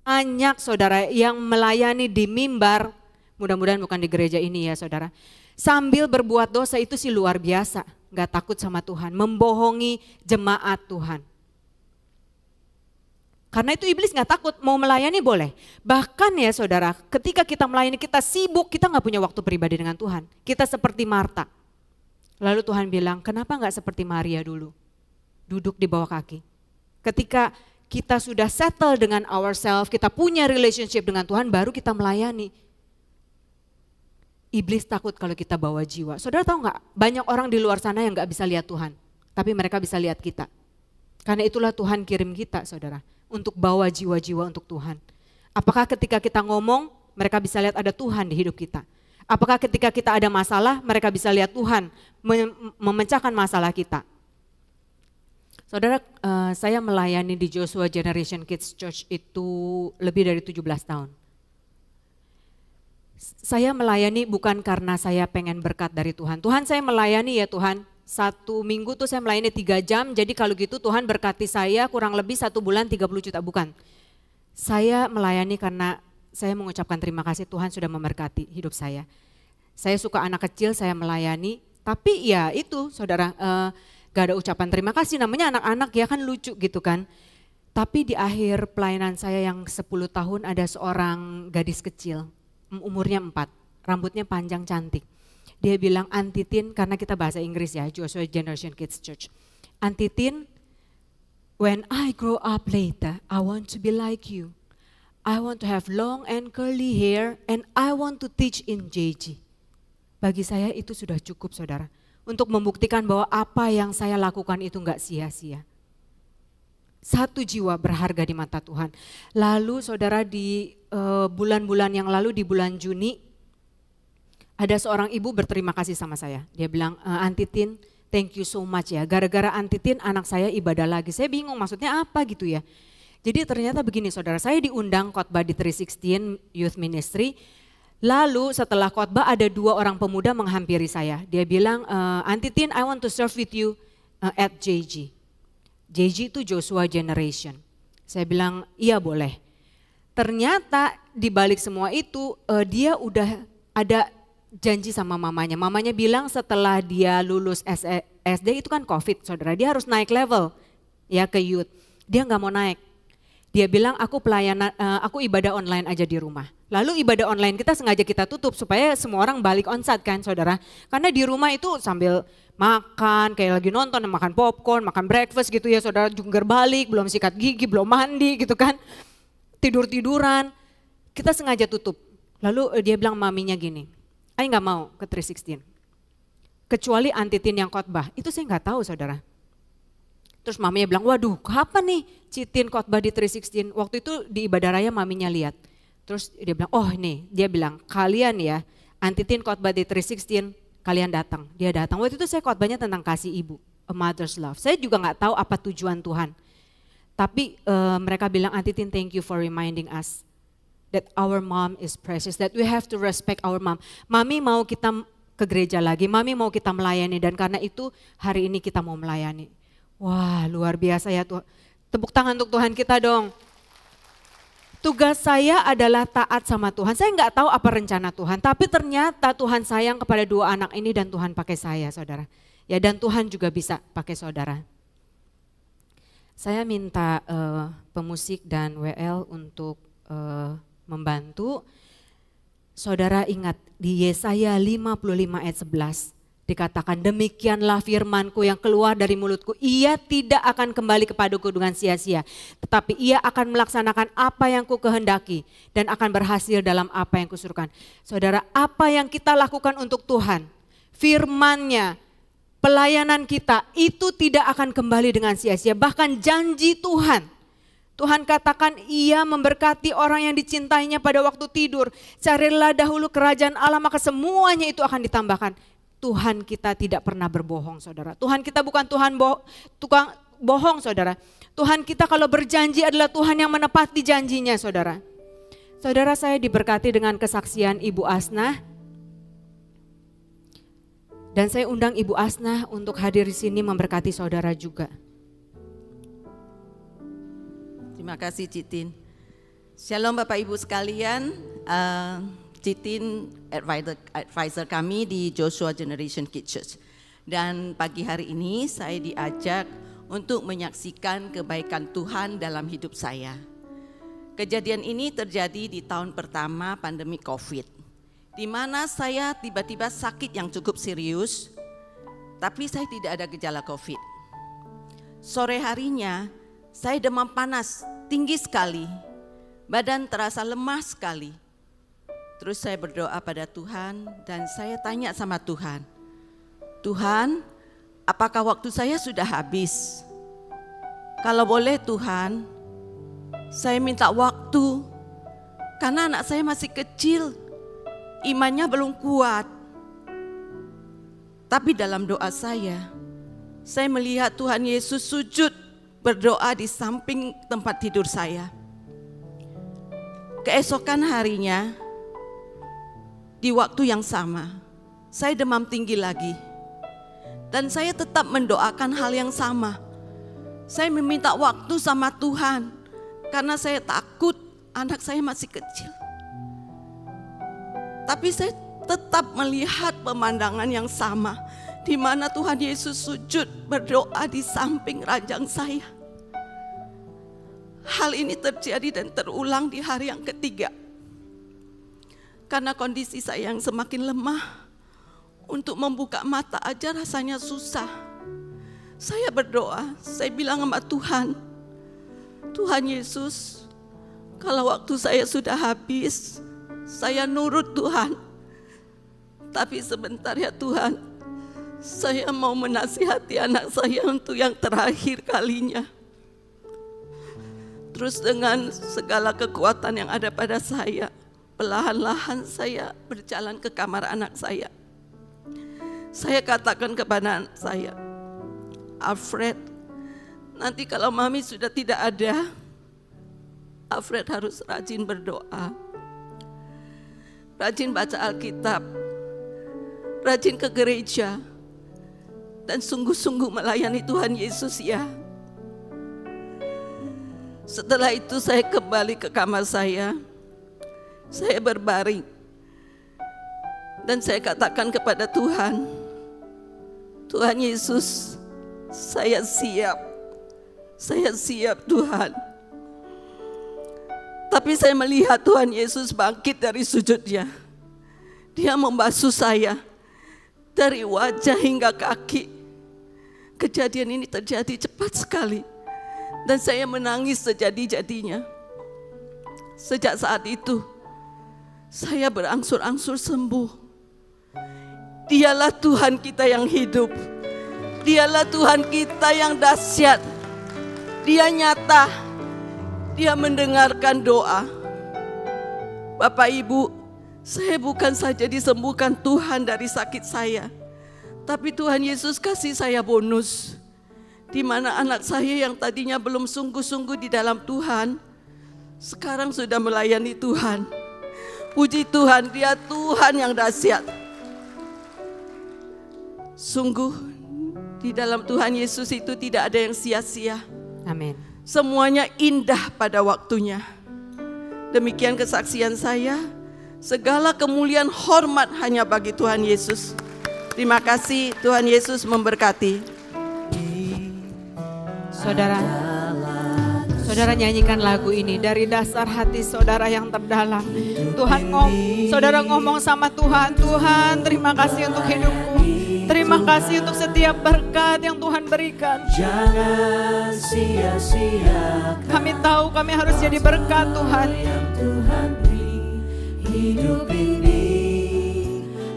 Banyak saudara yang melayani di mimbar, mudah-mudahan bukan di gereja ini ya saudara. Sambil berbuat dosa itu sih luar biasa, gak takut sama Tuhan, membohongi jemaat Tuhan. Karena itu iblis gak takut, mau melayani boleh. Bahkan ya saudara, ketika kita melayani kita sibuk, kita gak punya waktu pribadi dengan Tuhan. Kita seperti Marta. Lalu Tuhan bilang, kenapa gak seperti Maria dulu? Duduk di bawah kaki. Ketika kita sudah settle dengan ourselves, kita punya relationship dengan Tuhan, baru kita melayani. Iblis takut kalau kita bawa jiwa. Saudara tahu nggak, banyak orang di luar sana yang nggak bisa lihat Tuhan, tapi mereka bisa lihat kita. Karena itulah Tuhan kirim kita, saudara, untuk bawa jiwa-jiwa untuk Tuhan. Apakah ketika kita ngomong, mereka bisa lihat ada Tuhan di hidup kita? Apakah ketika kita ada masalah, mereka bisa lihat Tuhan memecahkan masalah kita? Saudara, saya melayani di Joshua Generation Kids Church itu lebih dari 17 tahun. Saya melayani bukan karena saya pengen berkat dari Tuhan. Tuhan, saya melayani ya Tuhan, 1 minggu tuh saya melayani 3 jam, jadi kalau gitu Tuhan berkati saya kurang lebih 1 bulan 30 juta, bukan. Saya melayani karena saya mengucapkan terima kasih Tuhan sudah memberkati hidup saya. Saya suka anak kecil, saya melayani, tapi ya itu saudara, gak ada ucapan terima kasih, namanya anak-anak ya kan lucu gitu kan. Tapi di akhir pelayanan saya yang 10 tahun ada seorang gadis kecil, umurnya 4, rambutnya panjang cantik. Dia bilang, Auntie Tin, karena kita bahasa Inggris ya, Joshua Generation Kids Church. Auntie Tin, when I grow up later, I want to be like you. I want to have long and curly hair and I want to teach in JG. Bagi saya itu sudah cukup saudara. Untuk membuktikan bahwa apa yang saya lakukan itu enggak sia-sia. 1 jiwa berharga di mata Tuhan. Lalu saudara di bulan-bulan yang lalu di bulan Juni, ada seorang ibu berterima kasih sama saya. Dia bilang, Auntie Tin, thank you so much ya. Gara-gara Auntie Tin anak saya ibadah lagi. Saya bingung maksudnya apa gitu ya. Jadi ternyata begini saudara, saya diundang khotbah di 316 Youth Ministry. Lalu setelah khotbah ada 2 orang pemuda menghampiri saya. Dia bilang, Auntie Tin, I want to serve with you at JG. JG itu Joshua Generation. Saya bilang, iya boleh. Ternyata di balik semua itu dia udah ada janji sama mamanya. Mamanya bilang setelah dia lulus SD itu kan COVID saudara, dia harus naik level ya ke youth. Dia nggak mau naik. Dia bilang aku ibadah online aja di rumah. Lalu ibadah online kita sengaja kita tutup supaya semua orang balik onsite kan saudara. Karena di rumah itu sambil makan, kayak lagi nonton, makan popcorn, makan breakfast gitu ya saudara, jungkir balik, belum sikat gigi, belum mandi gitu kan. Tidur-tiduran, kita sengaja tutup. Lalu dia bilang maminya gini, "Ay nggak mau ke 316. Kecuali Auntie Tin yang khotbah." Itu saya nggak tahu saudara. Terus maminya bilang, waduh kapan nih Citin khotbah di 316? Waktu itu di ibadah raya maminya lihat. Terus dia bilang, oh nih, dia bilang kalian ya, Auntie Tin khotbah di 316, kalian datang. Dia datang, waktu itu saya khotbahnya tentang kasih ibu, a mother's love. Saya juga gak tahu apa tujuan Tuhan. Tapi mereka bilang, Auntie Tin thank you for reminding us that our mom is precious, that we have to respect our mom. Mami mau kita ke gereja lagi, mami mau kita melayani dan karena itu hari ini kita mau melayani. Wah luar biasa ya Tuhan, tepuk tangan untuk Tuhan kita dong. Tugas saya adalah taat sama Tuhan, saya nggak tahu apa rencana Tuhan, tapi ternyata Tuhan sayang kepada 2 anak ini dan Tuhan pakai saya saudara. Ya dan Tuhan juga bisa pakai saudara. Saya minta pemusik dan WL untuk membantu. Saudara ingat di Yesaya 55 ayat 11. Dikatakan demikianlah firmanku yang keluar dari mulutku, ia tidak akan kembali kepadaku dengan sia-sia. Tetapi ia akan melaksanakan apa yang ku kehendaki dan akan berhasil dalam apa yang kusuruhkan. Saudara, apa yang kita lakukan untuk Tuhan, firman-Nya, pelayanan kita itu tidak akan kembali dengan sia-sia. Bahkan janji Tuhan, Tuhan katakan ia memberkati orang yang dicintainya pada waktu tidur. Carilah dahulu kerajaan Allah maka semuanya itu akan ditambahkan. Tuhan kita tidak pernah berbohong saudara. Tuhan kita bukan Tuhan tukang bohong saudara. Tuhan kita kalau berjanji adalah Tuhan yang menepati janjinya saudara. Saudara saya diberkati dengan kesaksian Ibu Asnah. Dan saya undang Ibu Asnah untuk hadir di sini memberkati saudara juga. Terima kasih Citin. Shalom Bapak Ibu sekalian. Citin advisor kami di Joshua Generation Kids Church. Dan pagi hari ini saya diajak untuk menyaksikan kebaikan Tuhan dalam hidup saya. Kejadian ini terjadi di tahun pertama pandemi COVID, di mana saya tiba-tiba sakit yang cukup serius, tapi saya tidak ada gejala COVID. Sore harinya Saya demam panas, tinggi sekali. Badan terasa lemah sekali. Terus saya berdoa pada Tuhan dan saya tanya sama Tuhan, Tuhan, apakah waktu saya sudah habis? Kalau boleh Tuhan, saya minta waktu, karena anak saya masih kecil, imannya belum kuat. Tapi dalam doa saya melihat Tuhan Yesus sujud berdoa di samping tempat tidur saya. Keesokan harinya, di waktu yang sama, saya demam tinggi lagi. Dan saya tetap mendoakan hal yang sama. Saya meminta waktu sama Tuhan, karena saya takut anak saya masih kecil. Tapi saya tetap melihat pemandangan yang sama, di mana Tuhan Yesus sujud berdoa di samping ranjang saya. Hal ini terjadi dan terulang di hari yang ketiga. Karena kondisi saya yang semakin lemah, untuk membuka mata aja rasanya susah. Saya berdoa, saya bilang sama Tuhan, Tuhan Yesus, kalau waktu saya sudah habis, saya nurut Tuhan. Tapi sebentar ya Tuhan, saya mau menasihati anak saya untuk yang terakhir kalinya. Terus dengan segala kekuatan yang ada pada saya, perlahan-lahan saya berjalan ke kamar anak saya. Saya katakan kepada anak saya, Alfred, nanti kalau Mami sudah tidak ada, Alfred harus rajin berdoa, rajin baca Alkitab, rajin ke gereja, dan sungguh-sungguh melayani Tuhan Yesus ya. Setelah itu saya kembali ke kamar saya berbaring. Dan saya katakan kepada Tuhan, Tuhan Yesus, saya siap Tuhan. Tapi saya melihat Tuhan Yesus bangkit dari sujudnya. Dia membasuh saya dari wajah hingga kaki. Kejadian ini terjadi cepat sekali. Dan saya menangis sejadi-jadinya. Sejak saat itu, saya berangsur-angsur sembuh. Dialah Tuhan kita yang hidup. Dialah Tuhan kita yang dahsyat. Dia nyata. Dia mendengarkan doa. Bapak Ibu, saya bukan saja disembuhkan Tuhan dari sakit saya, tapi Tuhan Yesus kasih saya bonus. Di mana anak saya yang tadinya belum sungguh-sungguh di dalam Tuhan, sekarang sudah melayani Tuhan. Puji Tuhan, Dia Tuhan yang dahsyat. Sungguh di dalam Tuhan Yesus itu tidak ada yang sia-sia. Amin. Semuanya indah pada waktunya. Demikian kesaksian saya. Segala kemuliaan hormat hanya bagi Tuhan Yesus. Terima kasih, Tuhan Yesus memberkati. Saudara nyanyikan lagu ini dari dasar hati saudara yang terdalam. Saudara ngomong sama Tuhan, Tuhan terima kasih untuk hidupku. Terima kasih untuk setiap berkat yang Tuhan berikan. Jangan sia-siakan. Kami tahu kami harus jadi berkat Tuhan. Tuhan beri, hidup ini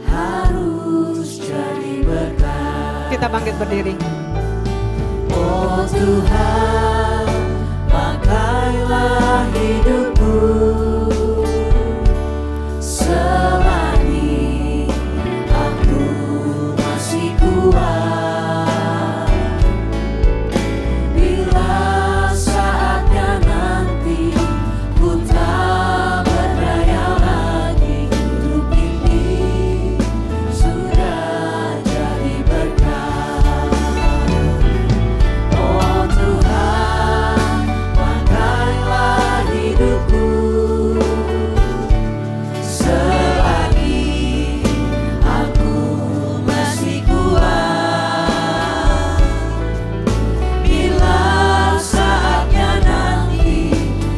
harus jadi berkat. Kita bangkit berdiri. Oh Tuhan, pakailah hidupku selagi aku masih kuat. Bila saatnya nanti ku tak berdaya lagi, hidup ini sudah jadi berkat. Oh Tuhan, pakailah hidupku selagi aku masih kuat. Bila saatnya nanti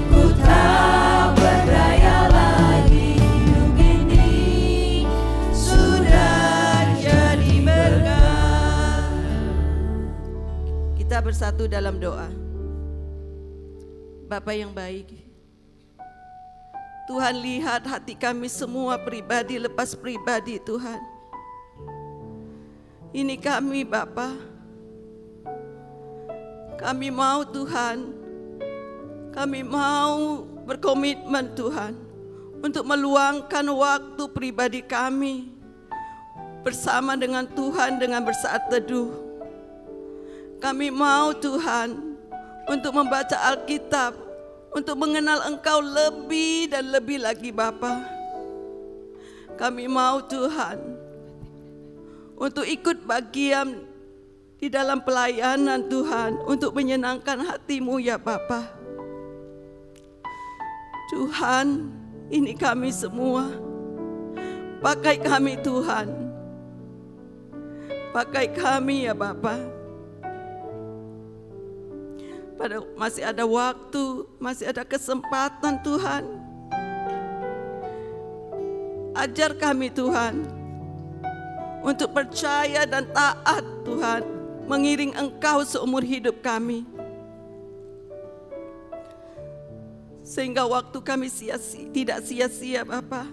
ku tak berdaya lagi, hidup ini sudah jadi berkat. Kita bersatu dalam doa. Bapa yang baik, Tuhan lihat hati kami semua pribadi lepas pribadi Tuhan. Ini kami Bapa, kami mau Tuhan, kami mau berkomitmen Tuhan untuk meluangkan waktu pribadi kami bersama dengan Tuhan dengan bersaat teduh. Kami mau Tuhan untuk membaca Alkitab, untuk mengenal Engkau lebih dan lebih lagi Bapa. Kami mau Tuhan untuk ikut bagian di dalam pelayanan Tuhan, untuk menyenangkan hati-Mu ya Bapa. Tuhan, ini kami semua, pakai kami Tuhan, pakai kami ya Bapa. Masih ada waktu, masih ada kesempatan Tuhan. Ajar kami Tuhan untuk percaya dan taat Tuhan, mengiring Engkau seumur hidup kami. Sehingga waktu kami tidak sia-sia Bapa.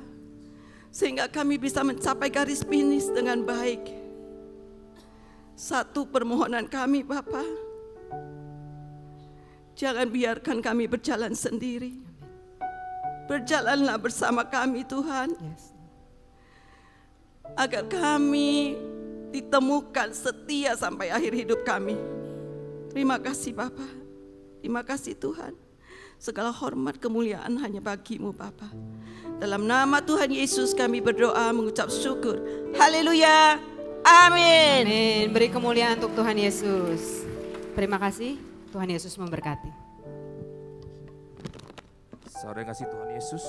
Sehingga kami bisa mencapai garis finish dengan baik. Satu permohonan kami Bapa, jangan biarkan kami berjalan sendiri. Berjalanlah bersama kami Tuhan. Agar kami ditemukan setia sampai akhir hidup kami. Terima kasih Bapa. Terima kasih Tuhan. Segala hormat kemuliaan hanya bagi-Mu Bapa. Dalam nama Tuhan Yesus kami berdoa mengucap syukur. Haleluya. Amin. Amin. Beri kemuliaan untuk Tuhan Yesus. Terima kasih. Tuhan Yesus memberkati. Saudara yang kasih Tuhan Yesus,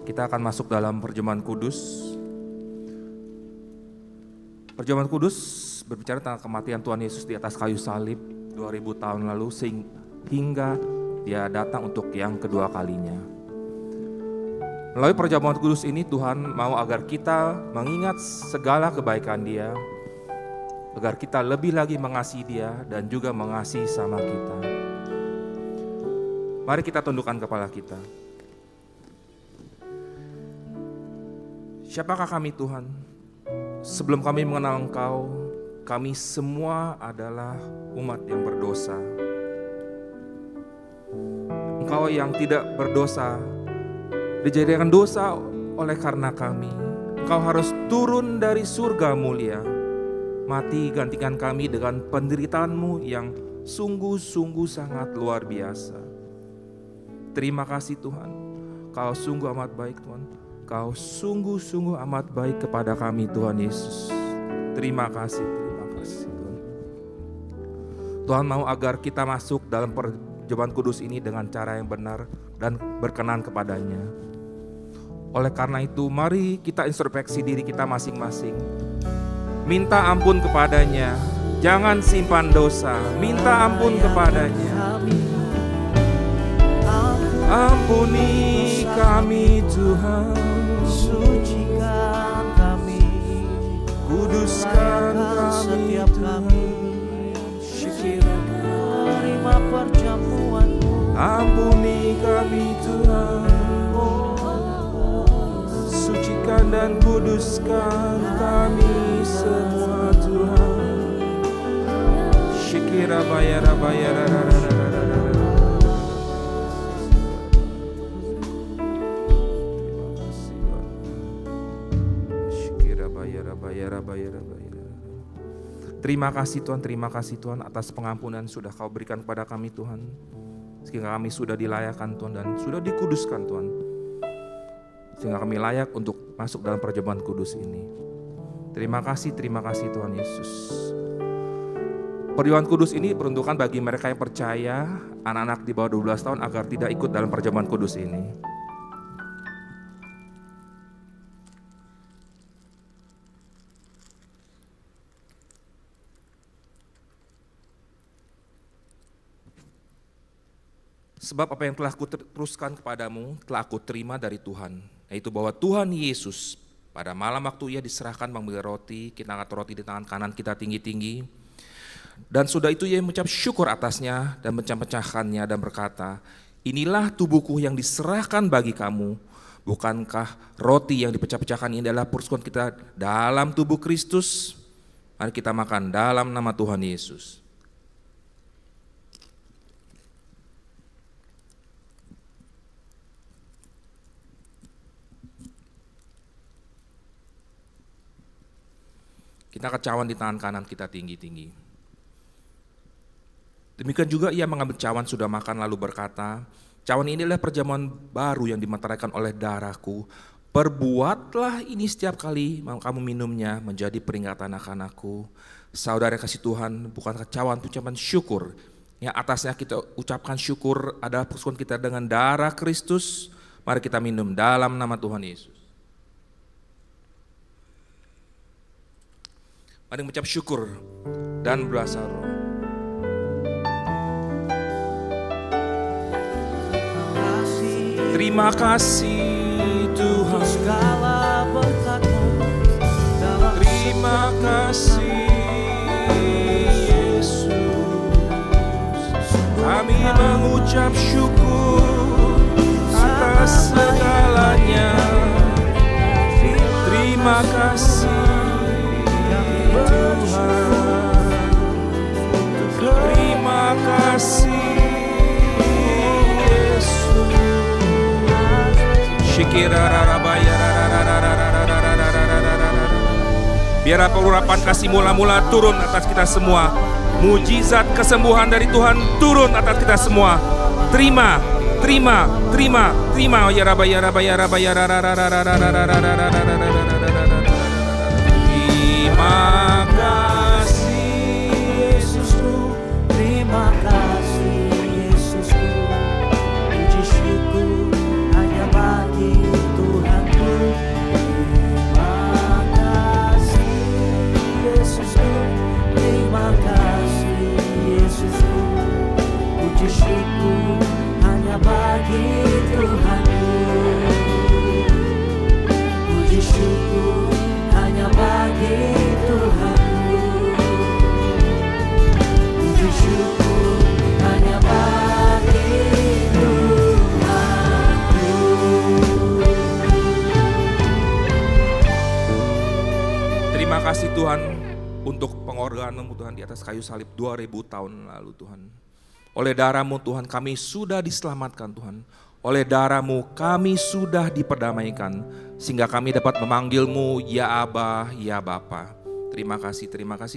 kita akan masuk dalam perjamuan kudus. Perjamuan kudus berbicara tentang kematian Tuhan Yesus di atas kayu salib 2000 tahun lalu hingga Dia datang untuk yang kedua kalinya. Melalui perjamuan kudus ini Tuhan mau agar kita mengingat segala kebaikan Dia, agar kita lebih lagi mengasihi Dia dan juga mengasihi sama kita. Mari kita tundukkan kepala kita. Siapakah kami Tuhan? Sebelum kami mengenal Engkau, kami semua adalah umat yang berdosa. Engkau yang tidak berdosa dijadikan dosa oleh karena kami. Engkau harus turun dari surga mulia, mati gantikan kami dengan penderitaan-Mu yang sungguh-sungguh sangat luar biasa. Terima kasih Tuhan, Kau sungguh amat baik Tuhan. Kau sungguh-sungguh amat baik kepada kami Tuhan Yesus. Terima kasih Tuhan. Tuhan mau agar kita masuk dalam perjamuan kudus ini dengan cara yang benar dan berkenan kepadanya. Oleh karena itu mari kita introspeksi diri kita masing-masing. Minta ampun kepadanya, jangan simpan dosa, minta ampun kepadanya. Ampuni kami Tuhan, Sucikan kami, kuduskan kami Tuhan. terima perjamuan-Mu. Ampuni kami Tuhan, sucikan dan kuduskan kami semua Tuhan. Shikira bayara bayara. Terima kasih Tuhan atas pengampunan sudah Kau berikan kepada kami Tuhan. Sehingga kami sudah dilayakkan Tuhan dan sudah dikuduskan Tuhan. Sehingga kami layak untuk masuk dalam perjamuan kudus ini. Terima kasih Tuhan Yesus. Perjamuan kudus ini peruntukan bagi mereka yang percaya, anak-anak di bawah 12 tahun agar tidak ikut dalam perjamuan kudus ini. Sebab apa yang telah kuteruskan kepadamu telah aku terima dari Tuhan, yaitu bahwa Tuhan Yesus pada malam waktu Ia diserahkan mengambil roti, kita angkat roti di tangan kanan kita tinggi-tinggi, Dan sudah itu ia mengucap syukur atasnya dan mencah-pecahkannya dan berkata, inilah tubuhku yang diserahkan bagi kamu. Bukankah roti yang dipecah-pecahkan ini adalah persekutuan kita dalam tubuh Kristus? Mari kita makan dalam nama Tuhan Yesus. Kita angkat cawan di tangan kanan kita tinggi-tinggi. Demikian juga ia mengambil cawan sudah makan lalu berkata, cawan ini adalah perjamuan baru yang dimeteraikan oleh darahku. Perbuatlah ini setiap kali kamu minumnya menjadi peringatan akan aku. Saudara kasih Tuhan, bukankah cawan ucapan syukur yang atasnya kita ucapkan syukur adalah persekutuan kita dengan darah Kristus. Mari kita minum dalam nama Tuhan Yesus. Mari mengucap syukur dan berasa roh. Terima kasih Tuhan, segala berkat-Mu. Terima kasih Yesus. Kami mengucap syukur atas segalanya. Terima kasih Tuhan, terima kasih Yesus. Biar urapan kasih mula-mula turun atas kita semua. Mujizat kesembuhan dari Tuhan turun atas kita semua. Terima, terima, terima, terima. Terima kasih Yesusku, Terima kasih Yesusku, puji syukur hanya bagi Tuhanku. Terima kasih Yesusku, terima kasih Yesusku, puji syukur hanya bagi Tuhanku. Puji syukur hanya bagi Tuhanku. Puji syukur hanya bagi Tuhanku. Terima kasih Tuhan untuk pengorbanan-Mu Tuhan di atas kayu salib 2000 tahun lalu Tuhan. Oleh darah-Mu Tuhan kami sudah diselamatkan Tuhan. Oleh darah-Mu kami sudah diperdamaikan. Sehingga kami dapat memanggil-Mu ya Aba, ya Bapa. Terima kasih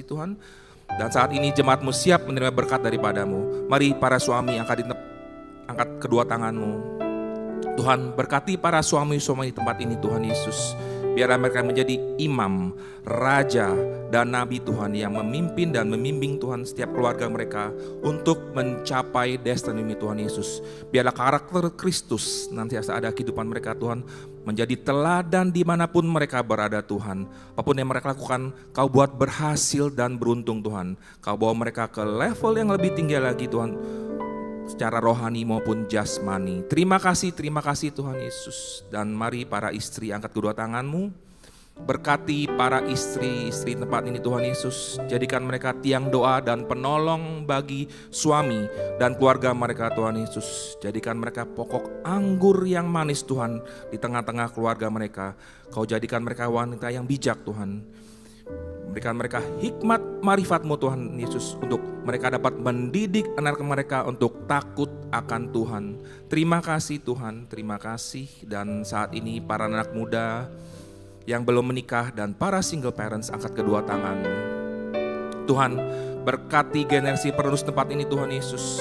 Tuhan. Dan saat ini jemaat-Mu siap menerima berkat daripada-Mu. Mari para suami angkat kedua tangan-Mu. Tuhan berkati para suami-suami di tempat ini Tuhan Yesus. Biarlah mereka menjadi imam, raja, dan nabi Tuhan yang memimpin dan membimbing Tuhan setiap keluarga mereka untuk mencapai destiny Tuhan Yesus. Biarlah karakter Kristus nanti ada kehidupan mereka Tuhan, menjadi teladan dimanapun mereka berada Tuhan. Apapun yang mereka lakukan, Kau buat berhasil dan beruntung Tuhan. Kau bawa mereka ke level yang lebih tinggi lagi Tuhan, secara rohani maupun jasmani. Terima kasih Tuhan Yesus. Dan mari para istri angkat kedua tanganmu. Berkati para istri-istri tempat ini Tuhan Yesus. Jadikan mereka tiang doa dan penolong bagi suami dan keluarga mereka Tuhan Yesus. Jadikan mereka pokok anggur yang manis Tuhan di tengah-tengah keluarga mereka. Kau jadikan mereka wanita yang bijak Tuhan. Berikan mereka hikmat marifat-Mu Tuhan Yesus, untuk mereka dapat mendidik anak mereka untuk takut akan Tuhan. Terima kasih Tuhan, terima kasih. Dan saat ini para anak muda yang belum menikah dan para single parents angkat kedua tangan. Tuhan berkati generasi penerus tempat ini Tuhan Yesus.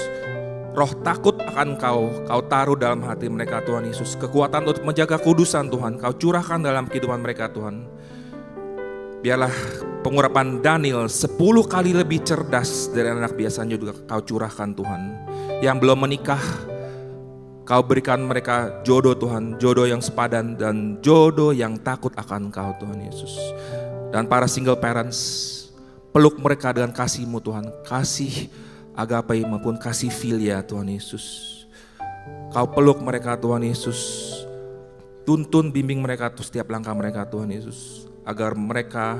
Roh takut akan Kau taruh dalam hati mereka Tuhan Yesus. Kekuatan untuk menjaga kudusan Tuhan Kau curahkan dalam kehidupan mereka Tuhan. Biarlah pengurapan Daniel 10 kali lebih cerdas dari anak biasanya juga Kau curahkan Tuhan. Yang belum menikah, Kau berikan mereka jodoh Tuhan, jodoh yang sepadan dan jodoh yang takut akan Kau Tuhan Yesus. Dan para single parents, peluk mereka dengan kasih-Mu Tuhan, kasih agape maupun kasih filia Tuhan Yesus. Kau peluk mereka Tuhan Yesus, tuntun bimbing mereka setiap langkah mereka Tuhan Yesus. Agar mereka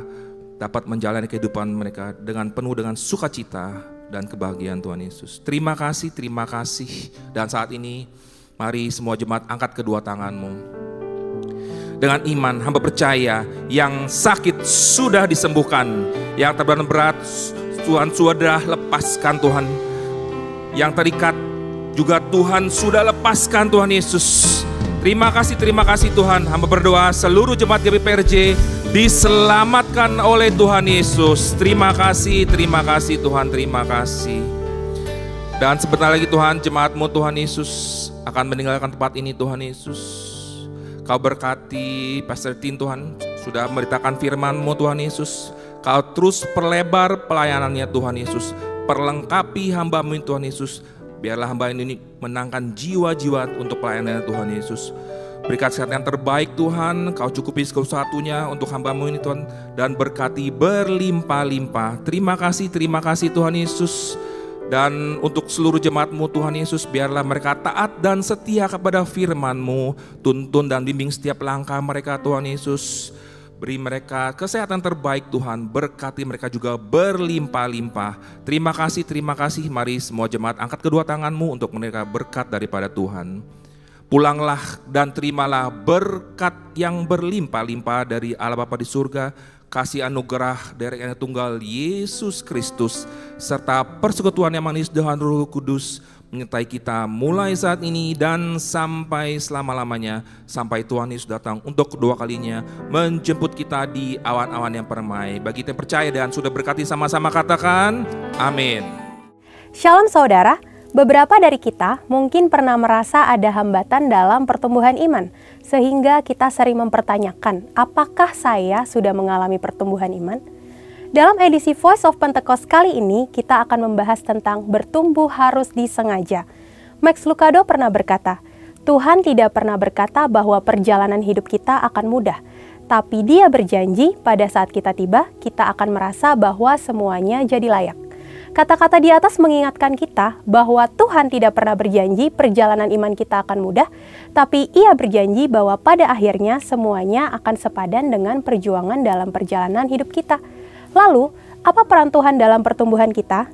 dapat menjalani kehidupan mereka dengan penuh dengan sukacita dan kebahagiaan Tuhan Yesus. Terima kasih. Dan saat ini mari semua jemaat angkat kedua tanganmu. Dengan iman hamba percaya yang sakit sudah disembuhkan, yang terbeban berat Tuhan sudah lepaskan Tuhan, yang terikat juga Tuhan sudah lepaskan Tuhan Yesus. Terima kasih Tuhan. Hamba berdoa seluruh jemaat GBPRJ diselamatkan oleh Tuhan Yesus. Terima kasih Tuhan, terima kasih. Dan sebentar lagi Tuhan, jemaat-Mu Tuhan Yesus akan meninggalkan tempat ini Tuhan Yesus. Kau berkati Pastor Tin Tuhan, sudah memberitakan firman-Mu Tuhan Yesus. Kau terus perlebar pelayanannya Tuhan Yesus. Perlengkapi hamba-Mu Tuhan Yesus. Biarlah hamba ini menangkan jiwa-jiwa untuk pelayanan Tuhan Yesus. Berikan kesehatan yang terbaik Tuhan. Kau cukupi segala sesuatunya untuk hamba-Mu ini Tuhan. Dan berkati berlimpah-limpah. Terima kasih Tuhan Yesus. Dan untuk seluruh jemaat-Mu Tuhan Yesus, biarlah mereka taat dan setia kepada firman-Mu. Tuntun dan bimbing setiap langkah mereka Tuhan Yesus. Beri mereka kesehatan terbaik Tuhan. Berkati mereka juga berlimpah-limpah. Terima kasih. Mari semua jemaat angkat kedua tangan-Mu untuk mereka berkat daripada Tuhan. Pulanglah dan terimalah berkat yang berlimpah-limpah dari Allah Bapa di surga, kasih anugerah dari Anak Tunggal Yesus Kristus, serta persekutuan yang manis dengan Roh Kudus menyertai kita mulai saat ini dan sampai selama-lamanya, sampai Tuhan Yesus datang untuk kedua kalinya menjemput kita di awan-awan yang permai. Bagi yang percaya dan sudah berkati sama-sama katakan amin. Shalom saudara, beberapa dari kita mungkin pernah merasa ada hambatan dalam pertumbuhan iman, sehingga kita sering mempertanyakan, apakah saya sudah mengalami pertumbuhan iman? Dalam edisi Voice of Pentecost kali ini, kita akan membahas tentang bertumbuh harus disengaja. Max Lucado pernah berkata, Tuhan tidak pernah berkata bahwa perjalanan hidup kita akan mudah, tapi Dia berjanji pada saat kita tiba, kita akan merasa bahwa semuanya jadi layak. Kata-kata di atas mengingatkan kita bahwa Tuhan tidak pernah berjanji perjalanan iman kita akan mudah, tapi Ia berjanji bahwa pada akhirnya semuanya akan sepadan dengan perjuangan dalam perjalanan hidup kita. Lalu, apa peran Tuhan dalam pertumbuhan kita?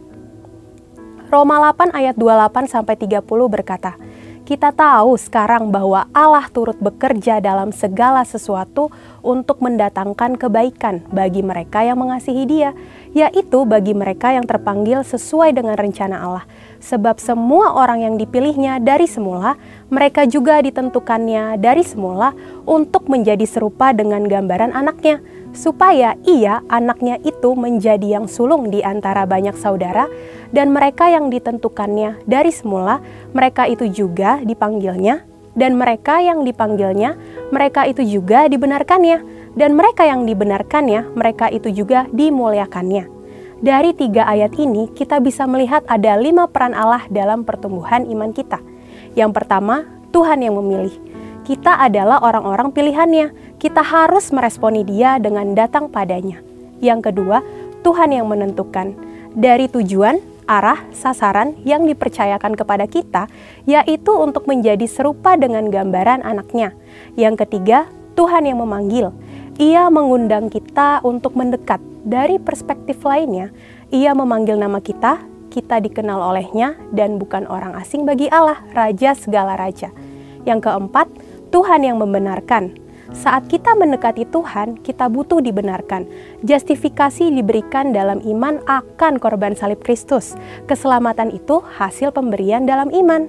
Roma 8 ayat 28-30 berkata, kita tahu sekarang bahwa Allah turut bekerja dalam segala sesuatu untuk mendatangkan kebaikan bagi mereka yang mengasihi Dia, yaitu bagi mereka yang terpanggil sesuai dengan rencana Allah. Sebab semua orang yang dipilihnya dari semula, mereka juga ditentukannya dari semula untuk menjadi serupa dengan gambaran anaknya, supaya ia, anaknya itu menjadi yang sulung di antara banyak saudara, dan mereka yang ditentukannya dari semula, mereka itu juga dipanggilnya, dan mereka yang dipanggilnya, mereka itu juga dibenarkannya, dan mereka yang dibenarkannya, mereka itu juga dimuliakannya. Dari 3 ayat ini, kita bisa melihat ada 5 peran Allah dalam pertumbuhan iman kita. Yang pertama, Tuhan yang memilih. Kita adalah orang-orang pilihannya. Kita harus meresponi Dia dengan datang padanya. Yang kedua, Tuhan yang menentukan. Dari tujuan, arah, sasaran yang dipercayakan kepada kita, yaitu untuk menjadi serupa dengan gambaran anaknya. Yang ketiga, Tuhan yang memanggil. Ia mengundang kita untuk mendekat. Dari perspektif lainnya, Ia memanggil nama kita, kita dikenal olehnya, dan bukan orang asing bagi Allah, Raja segala raja. Yang keempat, Tuhan yang membenarkan. Saat kita mendekati Tuhan, kita butuh dibenarkan. Justifikasi diberikan dalam iman akan korban salib Kristus. Keselamatan itu hasil pemberian dalam iman.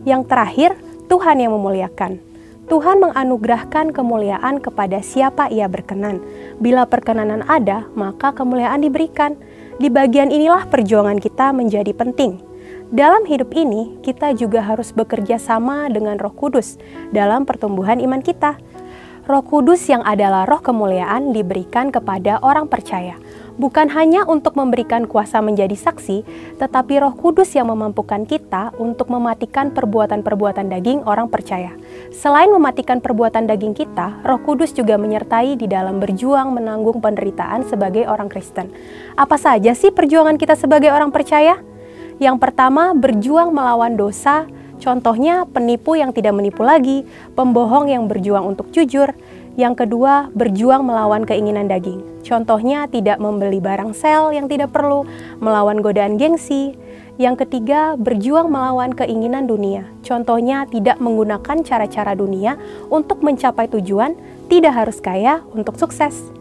Yang terakhir, Tuhan yang memuliakan. Tuhan menganugerahkan kemuliaan kepada siapa Ia berkenan. Bila perkenanan ada, maka kemuliaan diberikan. Di bagian inilah perjuangan kita menjadi penting. Dalam hidup ini, kita juga harus bekerja sama dengan Roh Kudus dalam pertumbuhan iman kita. Roh Kudus yang adalah roh kemuliaan diberikan kepada orang percaya. Bukan hanya untuk memberikan kuasa menjadi saksi, tetapi Roh Kudus yang memampukan kita untuk mematikan perbuatan-perbuatan daging orang percaya. Selain mematikan perbuatan daging kita, Roh Kudus juga menyertai di dalam berjuang menanggung penderitaan sebagai orang Kristen. Apa saja sih perjuangan kita sebagai orang percaya? Yang pertama, berjuang melawan dosa. Contohnya, penipu yang tidak menipu lagi, pembohong yang berjuang untuk jujur. Yang kedua, berjuang melawan keinginan daging. Contohnya, tidak membeli barang sel yang tidak perlu, melawan godaan gengsi. Yang ketiga, berjuang melawan keinginan dunia. Contohnya, tidak menggunakan cara-cara dunia untuk mencapai tujuan, tidak harus kaya untuk sukses.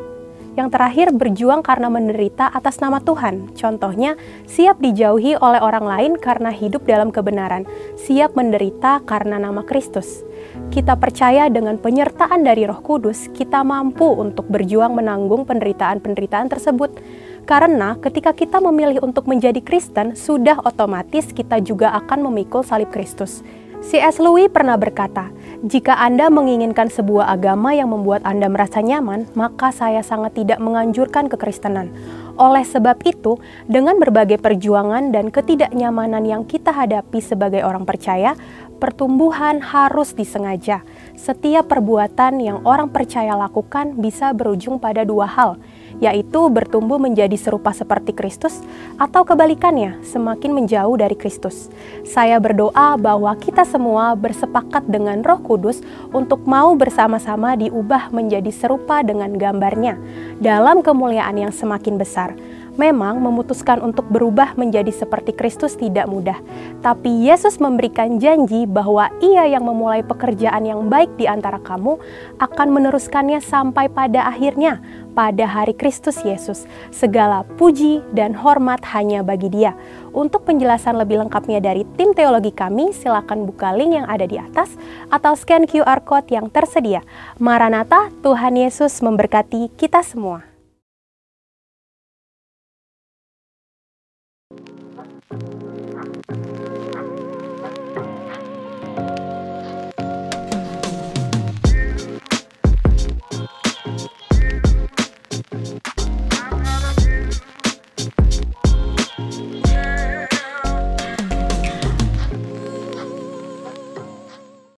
Yang terakhir, berjuang karena menderita atas nama Tuhan. Contohnya, siap dijauhi oleh orang lain karena hidup dalam kebenaran, siap menderita karena nama Kristus. Kita percaya dengan penyertaan dari Roh Kudus, kita mampu untuk berjuang menanggung penderitaan-penderitaan tersebut. Karena ketika kita memilih untuk menjadi Kristen, sudah otomatis kita juga akan memikul salib Kristus. C.S. Lewis pernah berkata, "Jika Anda menginginkan sebuah agama yang membuat Anda merasa nyaman, maka saya sangat tidak menganjurkan kekristenan. Oleh sebab itu, dengan berbagai perjuangan dan ketidaknyamanan yang kita hadapi sebagai orang percaya, pertumbuhan harus disengaja. Setiap perbuatan yang orang percaya lakukan bisa berujung pada dua hal, yaitu bertumbuh menjadi serupa seperti Kristus atau kebalikannya, semakin menjauh dari Kristus. Saya berdoa bahwa kita semua bersepakat dengan Roh Kudus untuk mau bersama-sama diubah menjadi serupa dengan gambarnya dalam kemuliaan yang semakin besar. Memang memutuskan untuk berubah menjadi seperti Kristus tidak mudah, tapi Yesus memberikan janji bahwa Ia yang memulai pekerjaan yang baik di antara kamu akan meneruskannya sampai pada akhirnya, pada hari Kristus Yesus. Segala puji dan hormat hanya bagi Dia. Untuk penjelasan lebih lengkapnya dari tim teologi kami, silakan buka link yang ada di atas atau scan QR Code yang tersedia. Maranatha, Tuhan Yesus memberkati kita semua.